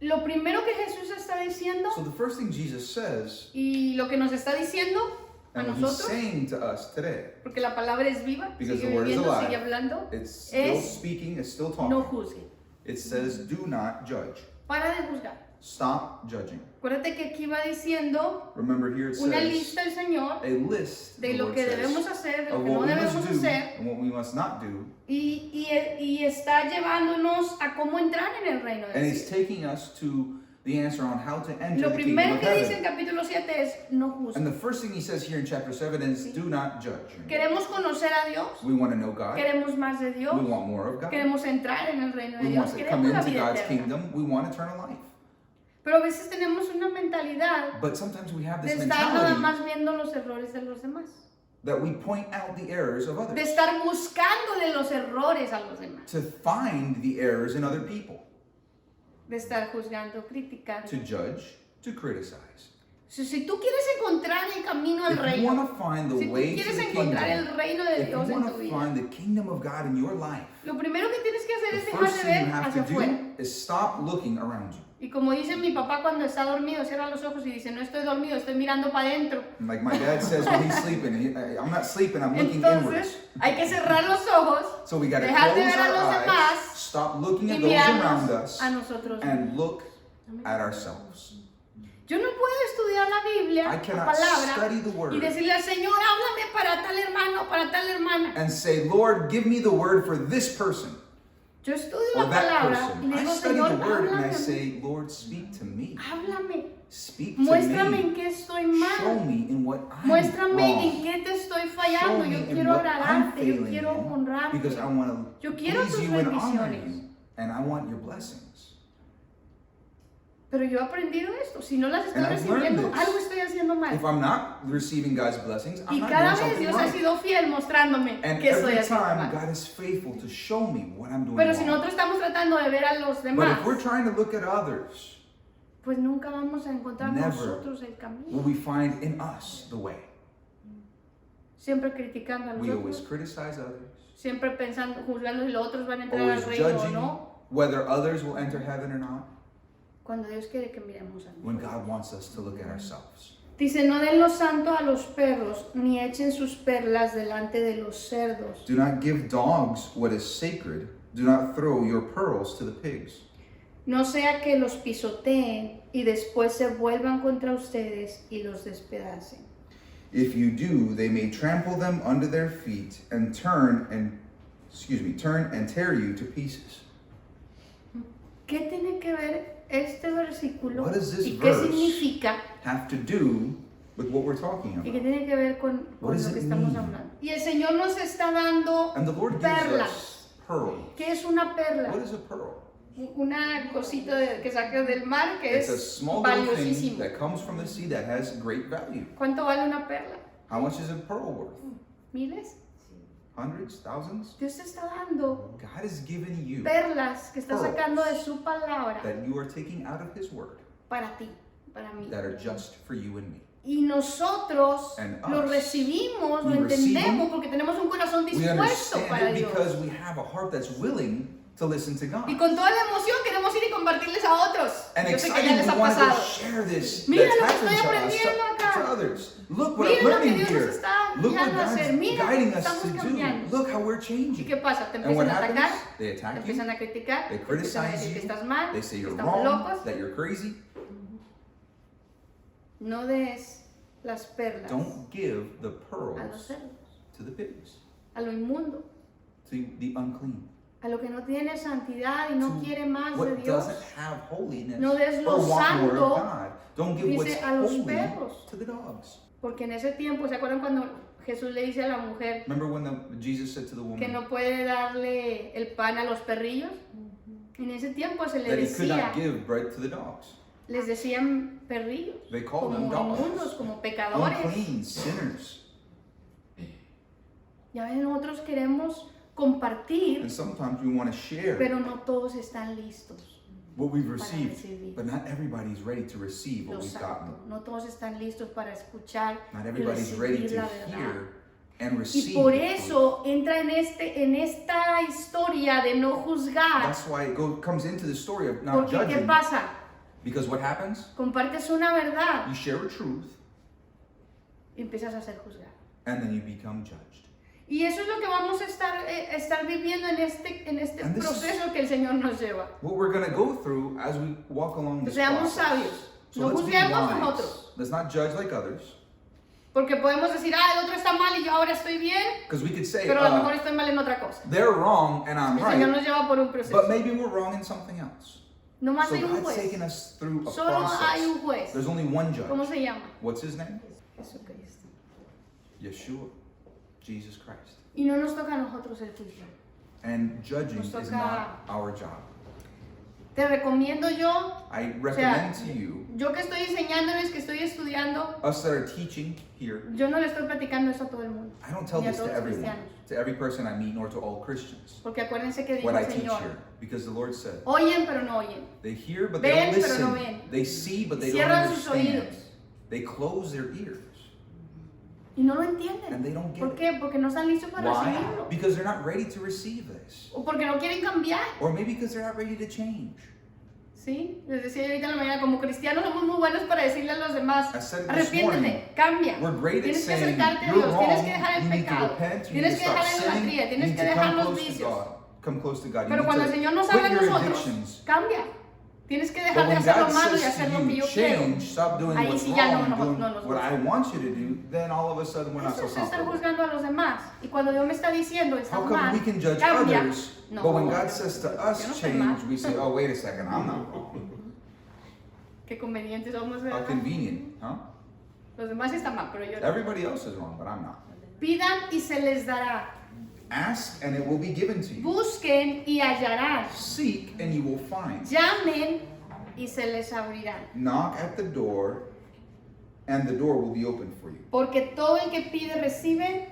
lo primero que Jesús está diciendo So the first thing Jesus says, y lo que nos está diciendo a and what he's nosotros, saying to us today, porque la palabra es viva, because sigue the word is viviendo, alive, sigue hablando, it's still es speaking, it's still no talking. juzgue. It says, do not judge. Para de juzgar. Stop judging. Acuérdate que aquí va diciendo Remember here it una says lista el Señor a list, de the lo Lord que says, debemos hacer, de lo of que no what we must debemos do hacer, and what we must not do. y está llevándonos a cómo entrar en el reino de And Dios. he's taking us to the answer on how to enter Lo the kingdom primero of que dice en heaven. capítulo 7 es no And the juzgue. first thing he says here in chapter 7 is, do not judge. Queremos conocer a Dios, We want to know God. queremos más de Dios, We want more of God. queremos entrar en el reino de We Dios, want to come queremos la into vida God's eterna. kingdom. We want eternal life. Pero a veces tenemos una mentalidad But sometimes we have de this estar nada mentality más viendo los errores de los demás, that we point out the errors of de others, estar buscándole los errores a los demás, to find the errors in other people, de estar juzgando, criticando. to judge, to criticize. Si tú quieres encontrar el camino al If you reino, want to find the si tú way to quieres the encontrar kingdom, el reino de if you Dios en want tu to vida, find the kingdom of God in your life, lo primero que tienes que hacer the es dejar first de thing you ver have hacia to afuera. do is stop looking around you. Y como dice mi papá cuando está dormido, cierra los ojos y dice, no estoy dormido, estoy mirando para adentro. And like my dad says when he's sleeping, I'm not sleeping, I'm looking inwards. Entonces, hay que cerrar los ojos So we got to dejar de close ver a los our eyes, demás stop looking y at those around mirarnos us, a nosotros. and look at ourselves. Yo no puedo estudiar la Biblia, I la cannot palabra, study the y word decirle al Señor, háblame para tal hermano, para tal hermana. and say, Lord, give me the word for this person Yo estudio or la that palabra y person. le I digo, study Señor, the word and I háblame, say, Lord, speak to me. háblame. Speak to Muéstrame me. en qué estoy Show mal. me in what I'm Muéstrame en wrong. qué te estoy Show fallando. me Yo in quiero what I'm agradarte, yo failing quiero in, honrarte. because I want to Yo quiero please tus you and honor bendiciones. you, and I want your blessings. Pero yo he aprendido esto. Si no las estoy And I've learned recibiendo, this. algo estoy haciendo mal. If I'm not receiving God's blessings, I'm Y not cada doing vez something Dios ha right. sido fiel mostrándome And que estoy every haciendo time, mal. God is faithful to show me what I'm doing Pero si wrong. nosotros estamos tratando de ver a los But demás, if we're trying to look at others, pues nunca vamos a encontrar never nosotros el will camino. we find in us the way. Siempre criticando a los We always otros, criticize others, siempre pensando, juzgando si los otros van a entrar always al reino o judging no, whether others will enter heaven or not, cuando Dios quiere que miremos a when nosotros. God wants us to look at ourselves. Dice, no den lo santo a los perros, ni echen sus perlas delante de los cerdos. Do not give dogs what is sacred. Do not throw your pearls to the pigs. No sea que los pisoteen y después se vuelvan contra ustedes y los despedacen. If you do, they may trample them under their feet and turn and tear you to pieces. ¿Qué tiene que ver este versículo What does this y qué verse significa have to do with what we're talking y qué about? tiene que ver con What does lo que it estamos mean? hablando? Y el Señor nos está dando And the Lord gives perlas. us pearls. ¿Qué es una perla? What is a pearl? Una cosita que sacas del mar que It's a es small little thing valiosísimo. that comes from the sea that has great value. ¿Cuánto vale una perla? How much is a pearl worth? ¿Miles? Hundreds? Thousands? Dios te está dando God has given you perlas que está Pearls. sacando de su palabra that you are taking out of His Word para ti, para mí. that are just for you and me. Y nosotros And lo us, recibimos, lo we receive entendemos them. porque tenemos un corazón We dispuesto understand para it Dios. because we have a heart that's willing to listen to God. Y con toda la emoción queremos ir y compartirles a otros. And Yo sé que excited, ya les we ha want to go pasado. share this Mira that's lo que happened estoy to us aprendiendo acá. to others. Look what I'm Mira lo que learning Dios nos here. está Look what guiando a hacer. God's Mira, guiding us estamos to do. cambiando. Look how we're ¿Y changing. qué pasa? Te And what empiezan a atacar, happens? They te attack you. empiezan a criticar, They te empiezan a criticize decir que you. estás mal, They say que you're estamos wrong, locos. that you're crazy. No des las perlas Don't give the a los pearls cerdos, to the pigs, a lo inmundo, to the unclean, a lo que no tiene santidad y no to quiere más de what Dios. doesn't have holiness No des lo or want more santo, of God. Don't give what's dice, a los holy perros. to the dogs. Porque en ese tiempo, ¿se acuerdan cuando Jesús le dice a la mujer Remember when Jesus said to the que woman no puede darle el pan a los perrillos? En ese tiempo se le that he could decía, not give bread to the dogs? les decían perrillos, They called them como dogs, inmundos, como pecadores. unclean, sinners. Ya ven, nosotros queremos compartir, And sometimes we want to share pero no todos están listos what we've para received, recibir but not everybody's ready to receive what lo we've gotten. santo. No todos están listos para escuchar Not y everybody's ready recibir to la verdad. hear and Y receive. por the truth. eso entra en esta historia de no juzgar. That's why it comes into the story of not Porque ¿qué judging. pasa? Because what happens? Compartes una verdad You share a truth, y empiezas a ser juzgado. and then you become judged. Y eso es lo que vamos a estar viviendo en este And this proceso que el Señor nos lleva. What we're going to go through as we walk along this Seamos process. sabios. So No let's be juzguemos a wise. otros. Let's not judge like others. Porque podemos decir, el otro está mal y yo ahora estoy bien, Because we could say, pero a lo mejor estoy mal en otra cosa. they're wrong and I'm El Señor right, nos lleva por un but proceso. maybe we're wrong in something else. Nomás So hay un God's taking juez. us through a Solo hay un process. juez. There's only one judge. ¿Cómo se llama? What's his name? Jesucristo. Yeshua. Jesus Christ. Y no nos toca a nosotros el juicio. And judging Nos is toca- not our job. Te recomiendo yo, I recommend to you, yo que estoy enseñándoles, que estoy estudiando, us that are teaching here, yo no le estoy platicando eso a todo el mundo. I don't tell Ni a this to todos los everyone, cristianos. to every person I meet, nor to all Christians. Porque acuérdense que dijo What I el teach Señor, here, because the Lord said, oyen pero no oyen. they hear but they Ven, don't pero no listen. ven. They see but they don't Cierran sus understand. oídos. They close their ears. Y no lo And entienden. they don't get ¿Por it. qué? Porque no están listos para Why? recibirlo. Because they're not ready to receive this. O porque no quieren cambiar. Or maybe because they're not ready to change. ¿Sí? Les decía ahorita en la mañana, como cristianos somos muy buenos para decirle a los demás, I said this morning, arrepiéntete, cambia. We're great at Tienes que saying, acercarte a you're Dios, wrong, tienes que dejar el you need to pecado, repent, you need tienes to que stop dejar la sinning, idolatría, you tienes need que to dejar come los close to vicios. God. Come close to God. You Pero need cuando el to Señor nos quit habla a your nosotros, addictions. cambia. Tienes que But dejar de when hacer lo God malo y says hacer lo to que you, yo quiero. change, stop doing Ahí what's sí ya wrong, no doing nos what I gusta. want you to do, then all of a sudden we're not Eso so es estar comfortable. juzgando a los demás. Y cuando Dios me está diciendo, está How come mal, we can judge cambia. others, No. but when God says to Yo no us estoy change, mal. we say, oh, wait a second, I'm not wrong. Qué convenientes somos, How ¿verdad? convenient, huh? Los demás están mal, pero yo no. Everybody else is wrong, but I'm not. Pidan y se les dará. Ask and it will be given to you. Busquen y hallarán. Seek and you will find. Llamen y se les abrirán. Knock at the door and the door will be opened for you. Porque todo el que pide recibe,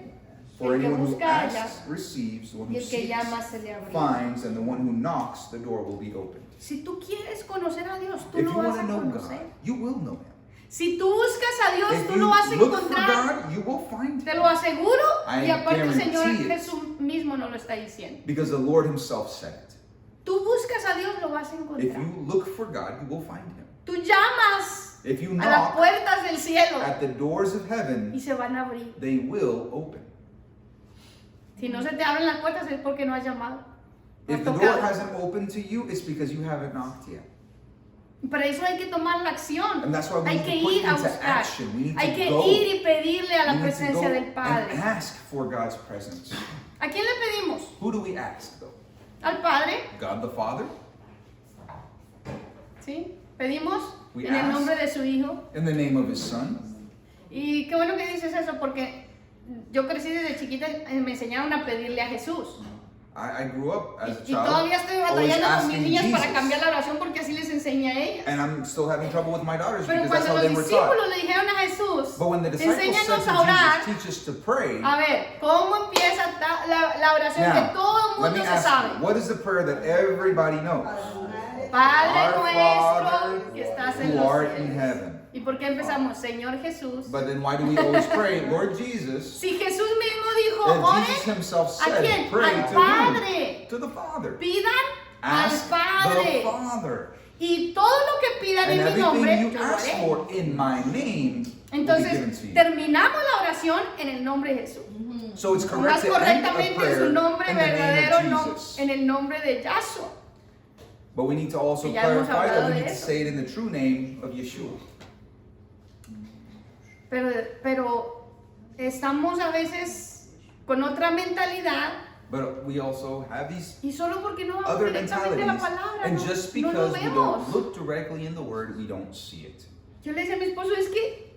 For el que anyone who busca halla, asks receives, the one y who el que seeks llama se le abrirá. finds, and the one who knocks, the door will be opened. Si tú quieres conocer a Dios, tú If lo you vas want a to know conocer. God, you will know Him. Si tú buscas a Dios, If tú you lo vas a look for encontrar. God, you will find Te Him. lo aseguro. I Y aparte el Señor guarantee it. Jesús mismo nos lo está diciendo. Because the Lord Himself said it. Tú buscas a Dios, lo vas a If encontrar. you look for God, you will find Him. Tú llamas If you a las knock puertas del cielo at the doors of y heaven, se van a abrir. they will open. Si no se te abren las puertas es porque no has llamado. No has If the door tocado. hasn't opened to you, it's because you haven't knocked yet. Para eso hay que tomar la acción. And that's why we Hay need que to put ir a into buscar. action. We need Hay to que go. ir y pedirle a la We need to go presencia del and Padre. ask for God's presence. ¿A quién le pedimos? Who do we ask though? ¿Al Padre? God the Father? ¿Sí? Pedimos We en el ask. nombre de su Hijo. In the name of His Son? Y qué bueno que dices eso porque yo crecí desde chiquita, me enseñaron a pedirle a Jesús. I grew up as a Y child todavía estoy always batallando con mis asking niñas para Jesus. cambiar la oración porque así les enseñé a ellas. And I'm still having trouble with my daughters Pero because that's cuando how los they were taught. discípulos le dijeron a Jesús, But when the disciples said enséñanos to a orar, Jesus, teach us to pray, a ver, ¿cómo empieza la oración que now, todo el let me mundo se ask sabe? you, what is the prayer that everybody knows? Padre Our Father nuestro que estás en who los art in cielos. heaven. ¿Y por qué empezamos? Señor Jesús. But then why do we always pray, Lord Jesus? Si Jesús mismo dijo, And Jesus oren, Himself ¿a said, quién? pray Al to Padre. who? To the Father. Pidan Ask al the Padre. Father. Y todo lo que pidan And en mi nombre, everything you yo lo ask haré. for in my name will be given to Entonces, you. terminamos la oración en el nombre de Jesús. So it's Más correct to end a correctamente en prayer su nombre in the name verdadero, of no, Jesus. en el nombre de Yahshua. But we need to also Y ya hemos clarify that hablado we de need to eso. say it in the true name of Yeshua. Pero estamos a veces con otra mentalidad But we also have these y solo porque no vamos other directamente a la mentalities. palabra, And no, just no lo because we vemos. don't look directly in the Word, we don't see it. Yo le decía a mi esposo, es que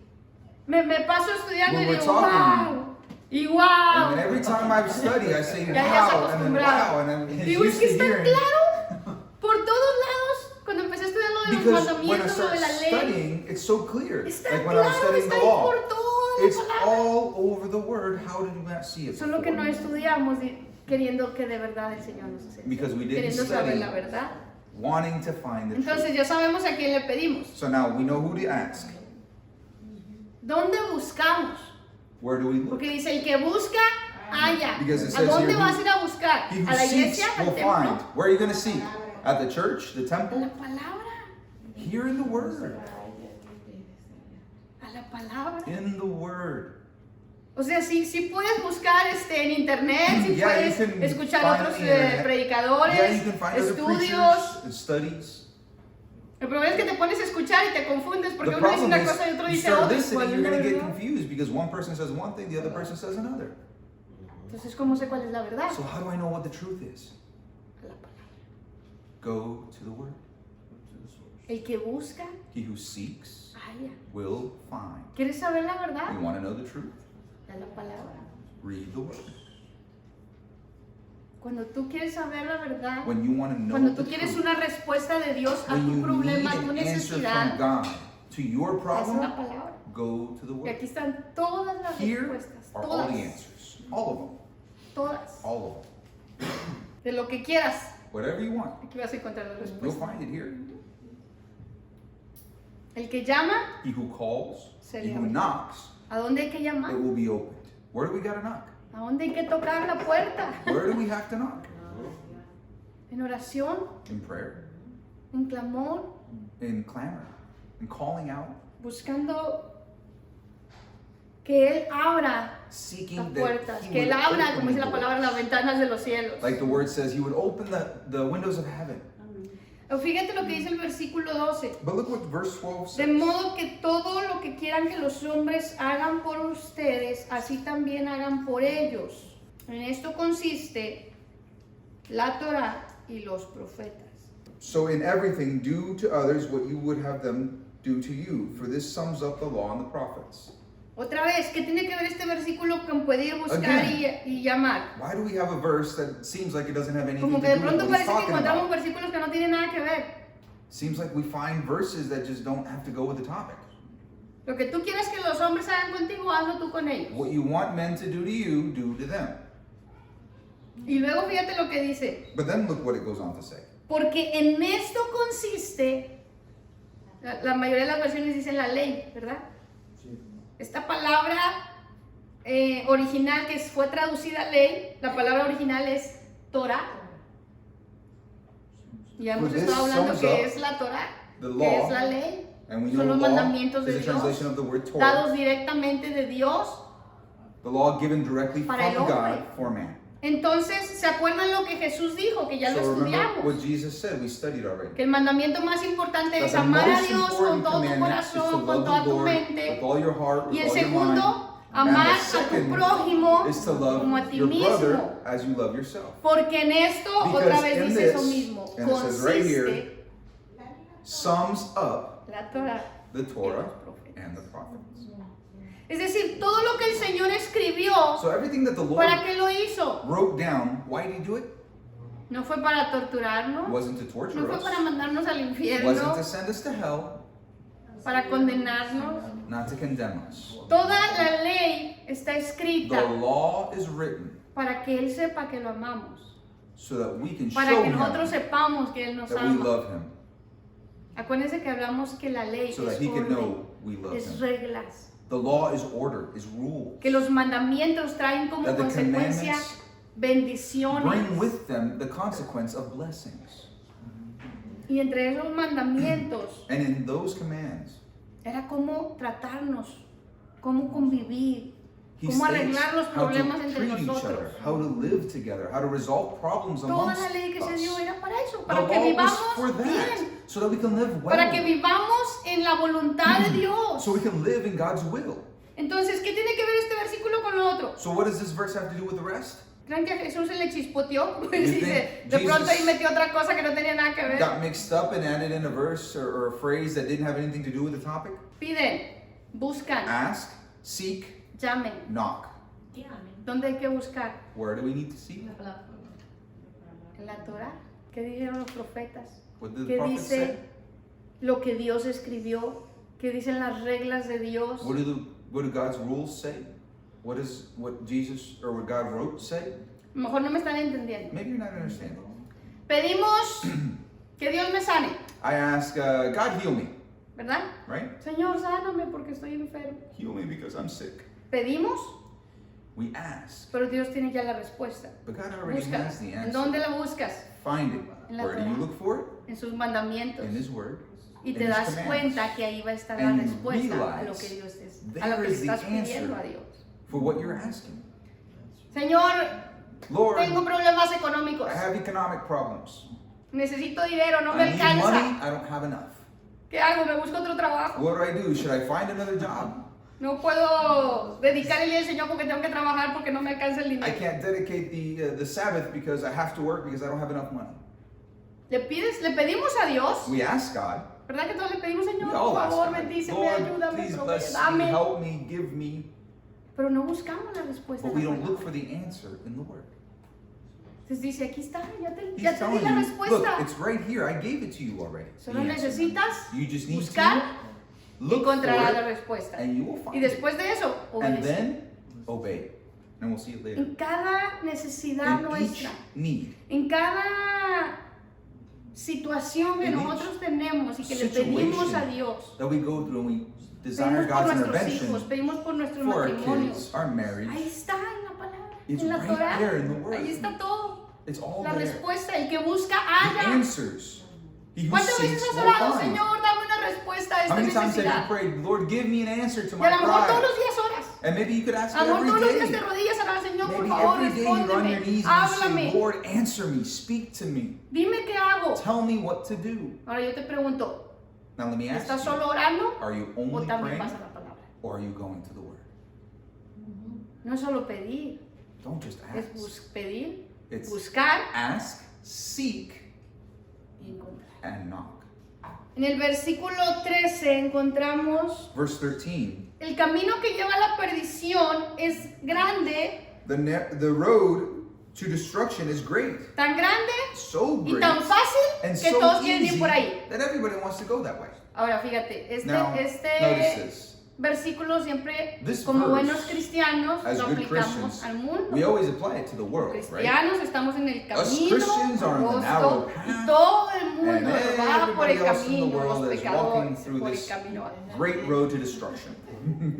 me paso estudiando When y we're digo, talking, wow, y wow. And every time I study, I say, Ya se wow, and then wow, and then he's Digo, es used que to está hearing. claro por todos lados. Cuando empecé a estudiar lo de los Because when I mandamientos, lo start de la ley, studying, it's so clear. está Like when I was claro, studying está the ahí law, por toda it's la palabra. all over the Word. How did you not see it Solo que no before? estudiamos queriendo que de verdad el Señor nos enseñe. Because we didn't Queriendo saber study. la verdad. Wanting to find the truth. Entonces ya sabemos a quién le pedimos. So now we know who to ask. ¿Dónde buscamos? Where do we look? Porque dice, el que busca, halla. Because it ¿A says dónde here, vas a ir a buscar? He who ¿A la seeks iglesia? will ¿Al templo? find. Where are you going to seek? At the church? The La temple? palabra. He Here in the Word. A la palabra. In the Word. O sea, sí puedes buscar en internet, sí Yeah, you puedes can escuchar find otros the internet. predicadores, Yeah, you can find other estudios. preachers and studies. El problema es que te pones a escuchar y te confundes porque The uno dice problem una is, cosa y otro you dice start otra. listening, ¿Cuál es you're la going to get verdad? confused because one person says one thing, the other person says another. Entonces, ¿cómo sé cuál es la verdad? So how do I know what the truth is? La palabra. Go to the Word. El que busca, He who seeks halla. will find. ¿Quieres saber la verdad? You want to know the truth? Es la palabra. Read the Word. Cuando tú quieres saber la verdad, When you want to know cuando the tú quieres truth, una respuesta de Dios a when tu you need problema, a tu an answer from necesidad, God to your es la problem, palabra. go to the Y Word. aquí están todas las Here respuestas, are all todas, the answers. All of them. todas, All of them. de lo que quieras. Whatever you want. Aquí vas a encontrar la You'll respuesta. find it here. El que llama, He who calls, Se he le who abre. knocks, ¿a dónde hay que it llamar? will be opened. Where do we got to knock? ¿A dónde hay que tocar la puerta? Where do we have to knock? En oración, In prayer, en clamor, in clamor, in calling out, buscando que Él abra las seeking that puertas, he que Él would abra, open como dice the la palabra, doors. las ventanas de los cielos. Like the word says, he would open the windows of heaven. O fíjate lo que dice el versículo 12. But look what verse 12 De says. modo que todo lo que quieran que los hombres hagan por ustedes, así también hagan por ellos. En esto consiste la Torá y los profetas. So in everything, do to others what you would have them do to you, for this sums up the law and the prophets. Otra vez, ¿qué tiene que ver este versículo con poder buscar Again. y llamar? Why do we have a verse that seems like it doesn't have anything Como to que de do with pronto what he's parece que talking encontramos about? versículos que no tienen nada que ver. Seems like we find verses that just don't have to go with the topic. Lo que tú quieres que los hombres hagan contigo, hazlo tú con ellos. What you want men to do to you, do to them. Y luego fíjate lo que dice. But then look what it goes on to say. Porque en esto consiste, la mayoría de las versiones dicen la ley, ¿verdad? Esta palabra original que fue traducida ley, la palabra original es Torah. Ya hemos Pues estado hablando sums que up es la Torah, the que law, es la ley. And we Son know los law mandamientos de is a Dios, translation of the word Torah. dados directamente de Dios. The law given directly Para el from God hombre. for man. Entonces, ¿se acuerdan lo que Jesús dijo? Que ya lo So remember estudiamos. what Jesus said, we studied already. Que el mandamiento más importante That es the amar a most Dios con important todo tu commandment is to corazón, con love toda the tu Lord mente. with all your heart, Y with el all your mind. segundo, And amar the a tu second prójimo is to love como a ti your brother mismo. as you love yourself. Porque en esto, Because otra vez in dice this, eso mismo, and it says right here, consiste Sums up la Torah the y Torah los profetas. and the prophets. Es decir, todo lo que el Señor escribió, So everything that the Lord ¿para qué lo hizo? wrote down, why did he do it? No fue para torturarnos, Wasn't to no torture fue us. para mandarnos al Wasn't infierno, to send us to hell. para condenarnos. Not to condemn us. Toda la ley está The escrita law is written para que Él sepa que lo amamos, so that we can para show que him nosotros sepamos que Él nos that we ama. love him, Acuérdense que hablamos que la ley so that es he can orden, know we love es him. reglas, The law is order, is rule. que los mandamientos traen como That the consecuencia commandments bendiciones. bring with them the consequence of blessings. Y entre esos mandamientos And in those commands, era cómo tratarnos, cómo convivir, he cómo states arreglar los how problemas to entre treat each nosotros. other, how to live together, how to resolve problems Toda amongst la ley que se dio us. era para eso, The para que law was vivamos for that, bien, so that we can live well, para que vivamos en la voluntad de Dios. so we can live in God's will. Entonces, ¿qué tiene que ver este versículo con lo otro? So what does this verse have to do with the rest? ¿Creen que a Jesús se le chispoteó? Pues You dice, think de pronto ahí Jesus metió otra cosa que no tenía nada que ver. Got mixed up and added in a verse or a phrase that didn't have anything to do with the topic? Piden, buscan, Ask, seek, llamen. knock. ¿Dónde hay que buscar? Where do we need to seek? En la Torah. ¿Qué dijeron los profetas? What did the ¿Qué prophets say? dice lo que Dios escribió? ¿Qué dicen las reglas de Dios? What do God's rules say? What Jesus or what God wrote say? A lo mejor no me están entendiendo. Maybe you're not understanding. Pedimos que Dios me sane, I ask, God heal me, ¿verdad? right? Señor, sáname porque estoy enfermo. Heal me because I'm sick. Pedimos, We ask, pero Dios tiene ya la respuesta. but God already Busca. has the ¿En answer. dónde la buscas? Find it. En la Where do you Torah. look for it? En sus mandamientos. In His Word. Y in te his das commands. cuenta que ahí va a estar la And you respuesta a lo realize que Dios es, a there lo que le is the estás pidiendo a answer Dios. for what you're asking. Señor, Lord, tengo problemas económicos. I have economic problems. Necesito dinero, no me I need money, alcanza. I don't have enough. ¿Qué hago? Me busco otro trabajo. What do? Should I find another job? No puedo dedicar el día del Señor porque tengo que trabajar porque no me alcanza el I dinero. can't dedicate the Sabbath because I have to work because I don't have enough money. Le pedimos a Dios, We ask God. ¿verdad que todos le pedimos, Señor, We por all ask favor, God. bendíceme, Lord, ayúdame, please provee, bless me, dame? help me, give me. Pero no buscamos la respuesta. But en we la don't look palabra. for the answer in the Word. Entonces dice, aquí está, ya te He's di telling la you, respuesta. look, it's right here. I gave it to you already. the Solo answer. necesitas You just need buscar to y look for encontrarás la it, respuesta. and you will Y find it. después de eso, And obedecer. then obey. And we'll see it later. En cada necesidad In each nuestra, need, en cada situación que In nosotros tenemos y que le situation pedimos a Dios, that we go through and we desire pedimos por God's nuestros hijos, intervention pedimos por nuestros for our matrimonios. kids, our marriage. Ahí está en la palabra, It's en la right Torah. there in the Word. Ahí está todo. It's all La there. respuesta, el que busca, The haya. answers. He who ¿Cuántas seeks veces has will orado, find. Señor, dame una respuesta a How esta many times have you necesidad? prayed, Lord, give me an answer to Y my a lo mejor todos cry? los días oras. And maybe you could ask A it lo mejor todos los días every te day. rodillas a la Señor, por Maybe favor, every day you're on your respóndeme, knees and you háblame, say, Lord, answer me, speak to me, dime qué hago. tell me what to do. Ahora yo te pregunto, Now let me ask ¿estás you, solo orando are you o only también praying vas a la palabra? or are you going to the Word? No es solo pedir, Don't just es ask. pedir, It's buscar ask, seek, y encontrar. and knock. En el versículo 13 encontramos, Verse 13, el camino que lleva a la perdición es grande, the road to destruction is great, tan grande so y great, tan fácil and que so todos quieren ir easy por ahí. that everybody wants to go that way. Ahora fíjate, Now, notice este this. versículo siempre, This como verse, buenos cristianos, as lo good aplicamos Christians, al mundo. We always apply it to the world, right? Cristianos estamos en el Us camino Christians are on the narrow angosto, path, y todo el mundo and va por el everybody else in the camino, world los is walking pecadores through por el this camino. great road to destruction.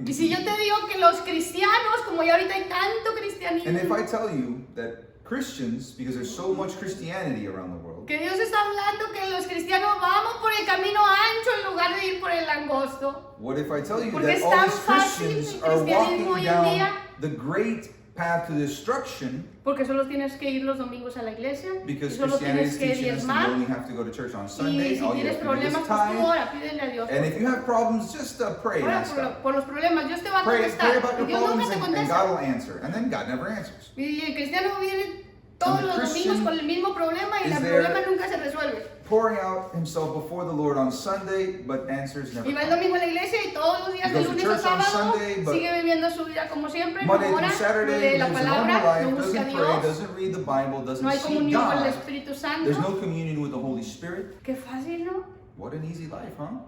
Y si yo te digo que los cristianos, como ya ahorita hay tanto And if cristianismo, I tell you that Christians, because there's so much Christianity around the world, que Dios está hablando que los cristianos vamos por el camino ancho en lugar de ir por el angosto, what if I tell you Porque that es all tan these fácil Christians el are cristianismo walking hoy en día? down the great path to destruction porque solo tienes que ir los domingos a la iglesia, y because solo Christianity tienes is que teaching us that you diezmar, only have to go to church on y Sunday, si all you tienes have to do is problemas, pues tú tithe, ora, pídele a Dios. and if you have problems, just pray and Ora ask God. por los problemas, Dios te va a Pray contestar, about y your Dios nunca problems te and contesta. God will answer. And then God never answers. Y el cristiano viene todos And the los domingos Christian con el mismo problema y is el there problema nunca se resuelve. Pouring out himself before the Lord on Sunday, but answers never Y va el come. domingo a la iglesia y todos los días He de goes to lunes a church on sábado Sunday, but sigue viviendo su vida como siempre, no Monday ora, through no Saturday, lee la lives a normal palabra, no life, busca a doesn't pray, Dios, doesn't read the Bible, no doesn't hay seek comunión con el God. Espíritu There's Santo. no communion with the Holy Spirit. Qué fácil, ¿no? What an easy life, huh?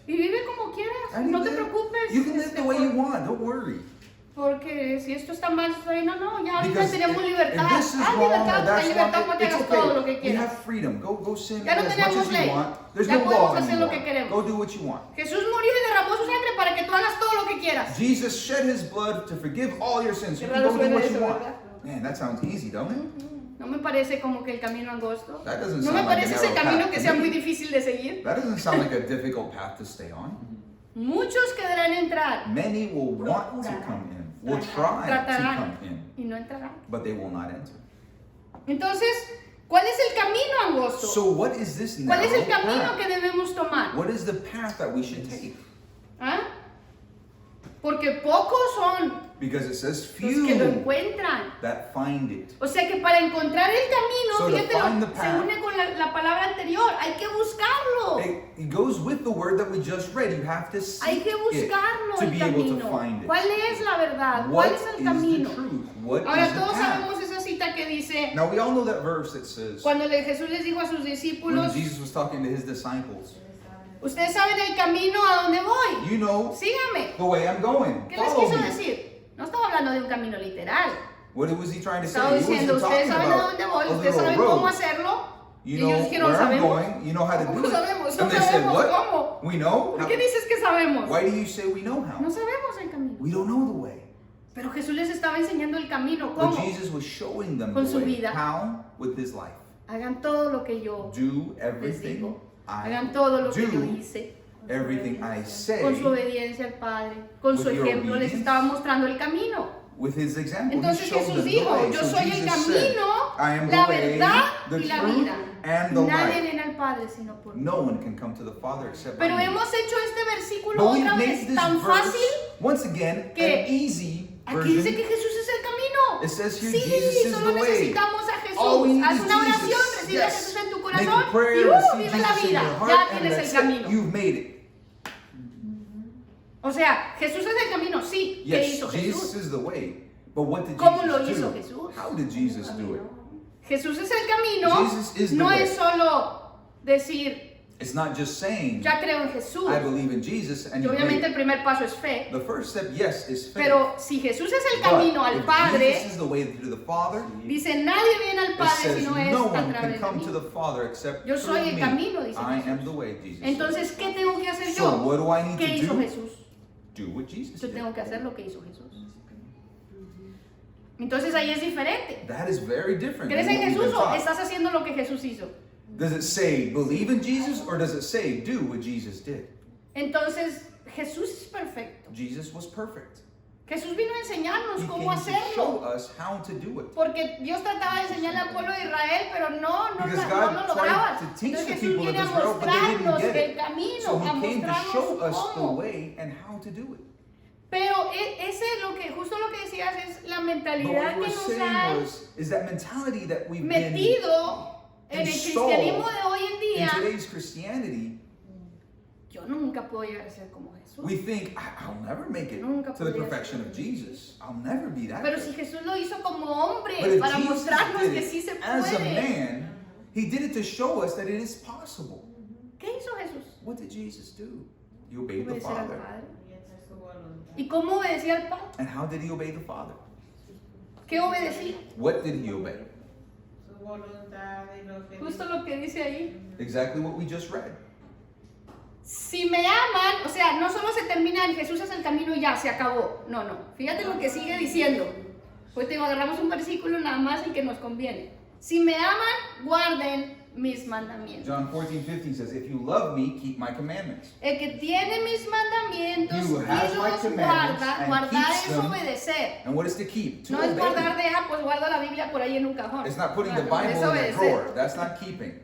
Y vive como quieras, And no you te live- preocupes. You can live the way you want, don't worry. Porque si esto está mal, esto ahí, no, ya ahorita Because tenemos if libertad. this is wrong libertad, or that's libertad wrong, para que it's hagas todo lo que okay. We quieras. have freedom. Go sin Ya no as much tenemos as ley. you want. There's Ya no podemos law hacer lo anymore. que queremos. Go do what you want. Jesús murió y derramó su sangre para que tú hagas todo lo que quieras. Jesus shed his blood to forgive all your sins. You Qué can raro go do suena what eso, you want. ¿verdad? Man, that sounds easy, don't it? No me parece como que el camino angosto. That doesn't No me sound like a parece ese narrow camino path que to sea me. muy difícil de seguir. That doesn't sound like a difficult path to stay on. Muchos querrán entrar Many will want to come in, will try to tratarán come in, y no entrarán. but they will not enter. Entonces, ¿cuál es el camino angosto? So what is this ¿Cuál narrow es el camino path? que debemos tomar? What is the path that we should take? ¿Ah? Porque pocos son Because it says los que lo few encuentran. that find it. O sea que para encontrar el camino, So to fíjate, find the se path- une con la palabra anterior, hay que buscarlo. It goes with the word that we just read. You have to Hay seek que buscarlo it to el be able to camino. find it. ¿Cuál es la verdad? What ¿Cuál es el is camino? the truth? What Ahora is the todos path? sabemos esa cita que dice, Now we all know that verse that says cuando Jesús les dijo a sus when discípulos, Jesus was talking to his disciples, ustedes saben el camino a donde voy, you know síganme. the way I'm going. ¿Qué les Follow quiso me. decir? No estaba hablando de un camino literal. What was he trying to say? Estaba He diciendo, wasn't ustedes talking saben a about dónde voy, a ustedes little saben cómo road. hacerlo. You Y know ellos dijeron, where I'm ¿sabemos? going. You know how to ¿Cómo do it. sabemos? No And they said, sabemos what? cómo. We know? ¿Por qué dices que sabemos? Why do you say we know how? No sabemos el camino. We don't know the way. Pero Jesús les estaba enseñando el camino. But ¿Cómo? Jesus was showing them Con the su way. vida. How? With his life. Hagan todo lo que yo Do les everything digo. Hagan todo lo que yo do hice. everything I say Con su obediencia al Padre, con su With your ejemplo, les obedience. estaba mostrando el camino. with his example. Entonces He showed Jesús them the dijo, way. yo So soy el Jesus said, camino, I am la the way, verdad the y la truth, vida. and the Nadie life. viene al Padre sino por mí. No one can come to the Father except Pero by me. hemos hecho este versículo But we've otra made vez this tan verse, fácil. once again, que an easy Aquí dice que version. Jesús es el camino. It says here, Sí, Jesus is solo the way. necesitamos a Jesús. All we need Haz is una oración, Jesus. recibe a Yes. Jesús en tu Make corazón a prayer, y receive vive la Jesus in vida. your heart, Ya and tienes el that's it. camino. You've made it. O sea, Jesús es el camino, sí. ¿Qué Yes, hizo Jesus Jesús? is the way. But what did ¿Cómo lo Jesus hizo do? Jesús? How did Jesus do it? Jesús es el camino. Jesus is the No way. es solo decir, It's not just saying, ya creo en Jesús. I believe in Jesus, and Y you obviamente believe. el primer paso es fe. The first step, yes, is faith. Pero si Jesús es el But camino al if Padre, Jesus is the way to the Father, dice, nadie viene al it Padre says si no es no a one can través de come to mí. the Father except Yo soy through el me. camino, dice I Jesús. am the way, Jesus said. Entonces, ¿qué tengo que hacer So yo? what do I need ¿Qué to hizo do? Jesús? Do what Jesus Yo did. tengo que hacer lo que hizo Jesús. Entonces ahí es diferente. That is very different ¿Crees than en what we've Jesús been o taught. estás haciendo lo que Jesús hizo? Does it say believe in Jesus or does it say do what Jesus did? Entonces, Jesús es perfecto. Jesus was perfect. Jesús vino a enseñarnos He cómo came to show hacerlo. us how to do it. Porque Dios trataba de enseñarle al pueblo de Israel, pero no Because lo God lograban. tried to teach Entonces the Jesús people of viene a Israel, but they didn't mostrarnos get el it. camino, So a he came to show mostrarnos us the cómo. way and how to do it. Pero ese es lo que, justo lo que decías, es la But mentalidad what we que were nos saying han is that mentality that we've been metido en el installed cristianismo de hoy en in día. today's Christianity. Yo nunca puedo llegar a ser como Jesús. We think, I'll never make it Nunca to the podría perfection ser. of Jesus. I'll never be that Pero good. si Jesús lo hizo como hombre, But if para Jesus mostrarnos did que it sí se as a puede. man, he did it to show us that it is possible. ¿Qué hizo Jesús? What did Jesus do? He obeyed the Obedecer al Father. Padre. ¿Y cómo obedecía al Padre? And how did he obey the Father? ¿Qué obedecía? What did he obey? Justo lo que dice ahí. Exactly what we just read. Si me aman, o sea, no solo se termina en Jesús es el camino y ya, se acabó. No, no. Fíjate lo que sigue diciendo. Pues te digo, agarramos un versículo nada más el que nos conviene. Si me aman, guarden mis mandamientos. John 14:15 says, if you love me, keep my commandments. El que tiene mis mandamientos He who has y my los commandments guarda, and guardar keeps es them. obedecer. And what is to keep? To No es guardar obey. de, pues guardo la Biblia por ahí en un cajón. It's not putting the No, Bible es in a obedecer. drawer. That's not keeping.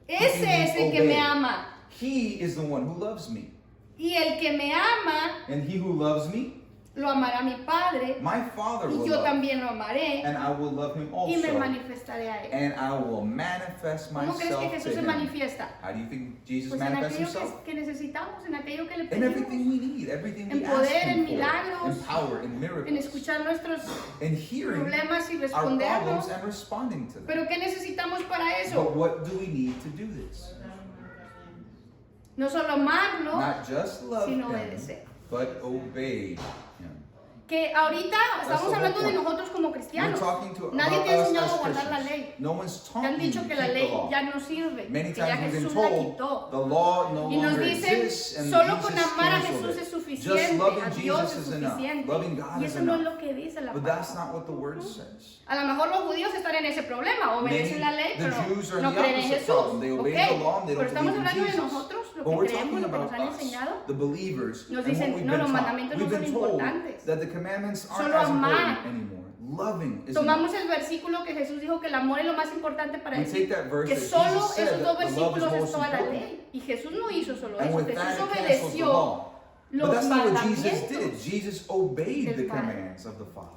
Ese es el que Obey. me ama. He is the one who loves me. Y el que me ama, And he who loves me, lo amará mi Padre. my Father Y will yo love. también lo amaré. And I will love him Y me also. manifestaré a él. And I will manifest ¿Cómo crees que myself Jesús to se him. manifiesta? How do you think Jesus Pues en manifests aquello himself? que necesitamos, en aquello que le In pedimos. everything we need, everything En we poder, ask en him for. milagros, In power, in En miracles. escuchar nuestros In hearing problemas y our responderlos. problems and responding to them. Pero ¿qué necesitamos para But eso? what do we need to do this? No solo amarlo, Not just love sino him, obedecer. but obey him. Que ahorita estamos the whole hablando de point. nosotros como We're cristianos. talking to Nadie about te ha us enseñado as a guardar la Christians. ley. No one's Te taught han you dicho to que la keep the ley law. ya no sirve, Many que ya times we've been Jesús la told quitó. the law no Y nos longer dicen, exists and solo con Jesus amar a canceled Jesús it. es Just suficiente, loving a Dios Jesus es is enough. suficiente. Loving God Y is eso no es enough. lo que dice la But that's palabra. not what the word says. A lo mejor los judíos están en ese problema, obedecen la ley, The pero Jews are no in the creen en opposite Jesús. problem. They obey the law and they Pero don't estamos believe in hablando de Jesus. nosotros, lo But que we're creemos, talking lo que nos about han us, enseñado. the believers, Nos and dicen, what we've no, been los taught. mandamientos We've no been son told importantes. that the commandments aren't Solo as amar. important anymore. Loving is Tomamos enough. el versículo que Jesús dijo que el amor es lo más importante para We decir take that verse que that solo Jesus said esos dos that the love is versículos es most toda la important. ley. Y Jesús no hizo solo And eso, with that, Jesús it cancels the obedeció law. But los that's not what Jesus did. mandamientos. Jesus obeyed del the Padre. commands of the Father.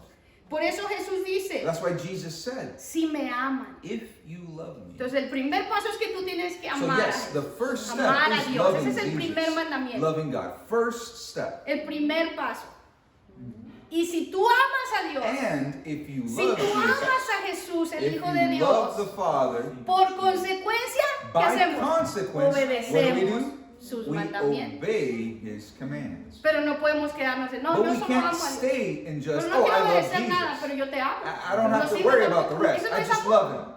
Por eso Jesús dice, That's why Jesus said, si me aman. if you love me. Entonces el primer paso es que tú tienes que So amar. yes, the first step Amar a is Dios. loving Ese es el primer Jesus, mandamiento. loving God. First step. El primer paso. Y si tú amas a Dios, And if you si love tú Jesus, amas a Jesús, el if Hijo de you love the Dios, Father, por consecuencia, ¿qué by hacemos? consequence, what do we Obedecemos do? sus We mandamientos. obey His commands. Pero no podemos quedarnos en, no, But yo we solo can't amo a Dios. stay in Pero just, no oh, quiero I love obedecer nada, pero Jesus. yo te amo. I don't No have to sirve worry tampoco. about the rest. Eso no I es just amor. love Him.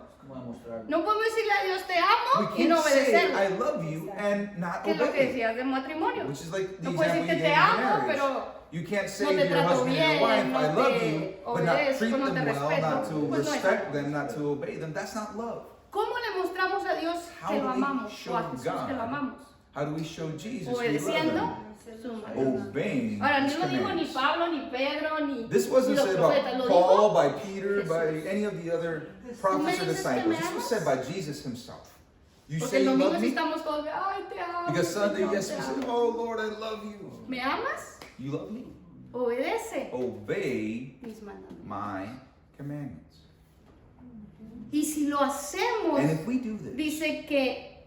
No podemos decirle a Dios te We amo y no can't say, obedecerlo. I love you, and not Que es lo que obey. decías del matrimonio. Which is like the No puedes example decir you que gave te in amo, marriage. pero You can't say no to te your trato husband and your wife, bien, I no love te you, but not obedezco, treat no them te well, respeto. not to Pues no es respect amor. them, not to obey them. That's not love. ¿Cómo le mostramos a Dios How que do lo we amamos? show O a Jesús que lo God? amamos. How do we show Jesus we love Obedeciendo him? su mandato. Obeying Ahora, his no lo dijo ni commands. Pablo, ni Pedro, ni This wasn't los said profetas. by Lo Paul, dijo by Peter, by Jesús. any of the other ¿Tú me prophets or dices que disciples. me This was amas? said by Jesus himself. You Porque say el you domingo love sí me? estamos todos, ay, te amo. Because Sunday, Señor, yes, te we amo. say, oh Lord, I love you. ¿Me amas? You love me? Obedece Obey mis mandamientos. my commandments. Y si lo hacemos, And if we do this, dice que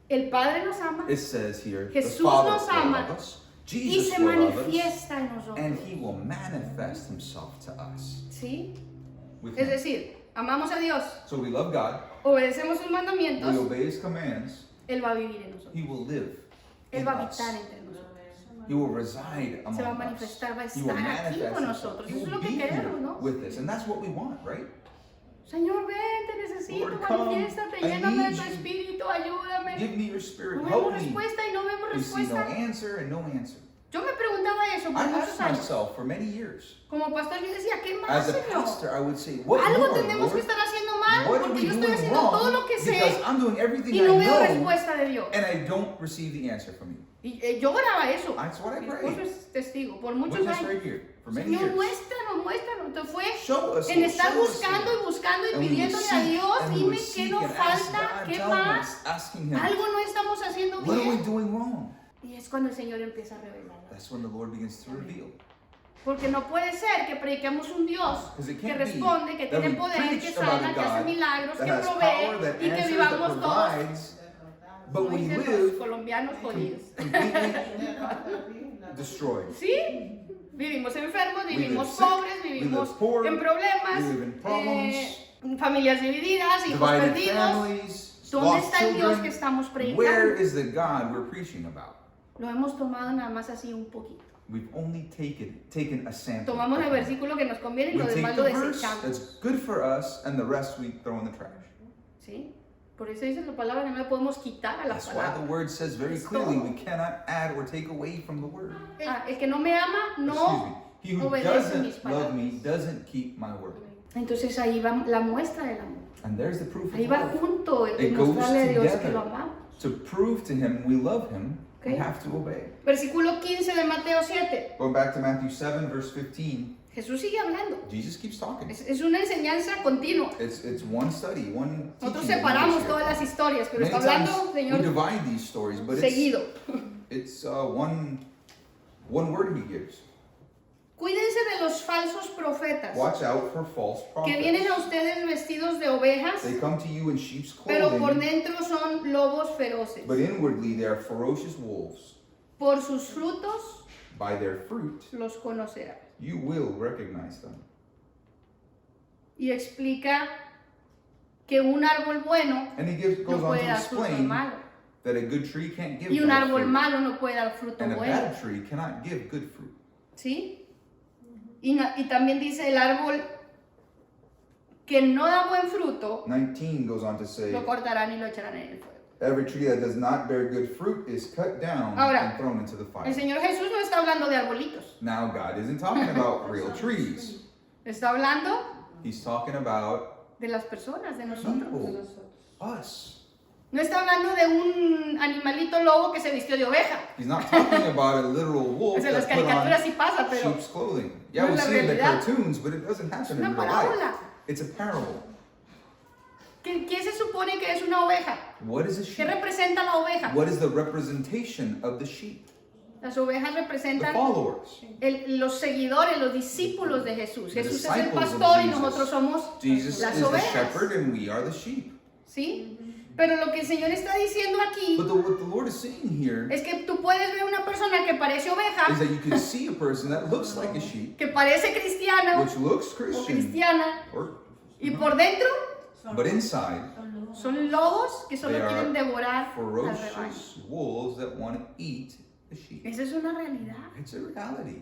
el Padre nos ama it says here, Jesús the Father nos will ama love us, y Jesus se will love us, manifiesta en nosotros. and He will manifest Himself to us. ¿Sí? With Es Him. decir, amamos a Dios, So we love God, obedecemos sus we mandamientos, obey His commands, Él va a vivir en nosotros. He will live Él in va a us. habitar entre nosotros. He will reside among Se va a us. manifestar, va a He will estar aquí manifest con Himself. nosotros. He Eso es will lo be que here queremos, ¿no? with us, and that's what we want, right? Señor, ven, te necesito, Lord, come. manifiéstate, I lléname de need tu you. espíritu, ayúdame. Give me your spirit, No help vemos me. respuesta y no vemos We see no respuesta. answer and no answer. Yo me preguntaba eso por I muchos asked años. myself for many years. Como pastor yo decía, ¿qué más, As a Señor? pastor, I would say, what Algo more, tenemos que Lord? estar haciendo mal What are porque we yo estoy doing haciendo todo wrong? lo que sé Because I'm doing everything y I no veo know, respuesta de Dios. and I don't receive the answer from you. Y yo oraba eso. That's what I Mi prayed. esposo es testigo por muchos Witness años. right here, for many Señor, years. muéstranos, muéstranos. Entonces fue Show us, en Lord, estar show us, buscando Lord. y buscando y And we would pidiéndole a seek, Dios, and we dime would qué seek nos and ask falta, God, qué tell más. him, asking Him, Algo no estamos haciendo what are we bien. doing wrong? Y es cuando el Señor empieza a revelar. That's when the Lord begins to reveal. Porque no puede ser que prediquemos un Dios Because it que can't be responde, que that tiene we poder, preach que about sana, a que hace God milagros, that que has power, provee that y que answers, that vivamos todos, provides, but como we dicen los live colombianos, jodidos. completely destroyed. ¿Sí? Vivimos enfermos, We vivimos live sick, pobres, we vivimos live poor, en problemas, we live in problems, familias divididas, hijos divided perdidos. families, ¿Dónde lost está el Dios que children. estamos Where predicando? is the God we're preaching about? Lo hemos tomado nada más así un poquito. We've only taken a sample. Tomamos of el it. versículo que nos conviene y We lo take demás the lo verse desechamos. that's good for us, and the rest we throw in the trash. ¿Sí? Por eso dice la palabra que no le podemos quitar a la That's why the palabra. word says very Es clearly todo. we cannot add or take away from the word. El que no me ama, Excuse me. no. He who obedece mis doesn't love me palabras. doesn't keep my word. Entonces ahí va la muestra del amor. And there's the proof of Ahí va love. junto el It goes mostrarle a Dios que together. lo amamos. To prove to him we love him, we Okay. have to obey. Versículo 15 de Mateo 7. Going back to Matthew 7, verse 15, Jesús sigue hablando. Jesus keeps talking. Es una enseñanza continua. It's one study, one Nosotros teaching. that we separamos share. todas las historias, pero Many está hablando, times we Señor, divide these stories, but seguido. it's one word he gives. Cuídense de los falsos profetas Watch out for false que vienen a prophets. ustedes vestidos de ovejas, They come to you in sheep's pero por clothing, dentro son lobos feroces. but inwardly they are ferocious wolves. Por sus frutos By their fruit los conocerá. you will recognize them. Y explica que un árbol bueno And he no goes on puede to dar fruto explain malo. that a good tree can't give Y un bad árbol fruit, malo no puede dar fruto and a bueno. bad tree cannot give good fruit. ¿Sí? Y también dice el árbol que no da buen fruto, 19 goes on to say, lo cortarán y lo echarán en el fuego. every tree that does not bear good fruit is cut down Ahora, and thrown into the El fire. Señor Jesús no está hablando de arbolitos, Now God isn't talking about real trees. está hablando He's talking about de las personas, de nosotros. people, us. No está hablando de un animalito lobo que se vistió de oveja. He's not talking about a literal wolf Pues en las that put caricaturas on sí pasa, pero sheep's clothing. Yeah, no we es la see it in the realidad. cartoons, but it doesn't happen es in una real parábola. life. It's a parable. ¿Qué se supone que es una oveja? What is a ¿Qué sheep? representa la oveja? What is the representation of the sheep? Las ovejas The representan followers. los seguidores, los discípulos de Jesús. The Jesús es el disciples of pastor y Jesus. nosotros somos Jesus las is the ovejas. shepherd and we are the sheep. ¿Sí? Pero lo que el Señor está diciendo aquí But what the Lord is saying here es que tú puedes ver una persona que parece oveja, is that you can see a person that looks like a sheep, que parece cristiana which looks o Christian, cristiana, or, y por dentro but inside son lobos que solo They are quieren devorar al rebaño. ferocious wolves that want to eat the sheep. Esa es una realidad. It's a reality.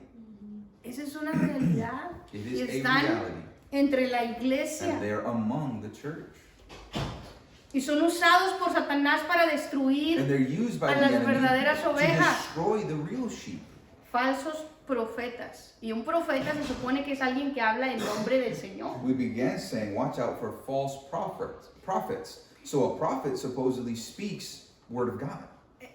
Esa es una realidad. It Y is a están reality. entre la iglesia. And they're among the church. Y son usados por Satanás para destruir And they're used by a the las enemy verdaderas to ovejas. destroy the real sheep. falsos profetas. Y un profeta se supone que es alguien que habla en nombre del Señor. We began saying, watch out for false prophets. So a prophet supposedly speaks word of God.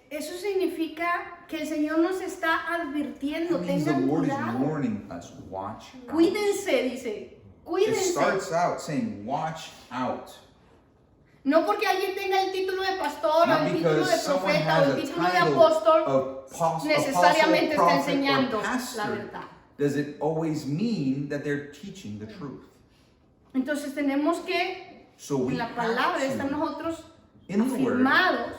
Eso significa que el Señor nos está advirtiendo, That means the tengan Lord is cuidado. warning us, watch out. Cuídense, dice. It Cuídense. starts out saying, watch out. No porque alguien tenga el título de pastor o Not el título de because someone profeta o has el a título de title apóstol of necesariamente está prophet, enseñando or la pastor. verdad. Does it always mean that they're teaching the truth? Entonces tenemos que, So we en la have palabra, to, estar nosotros in the word, afirmados,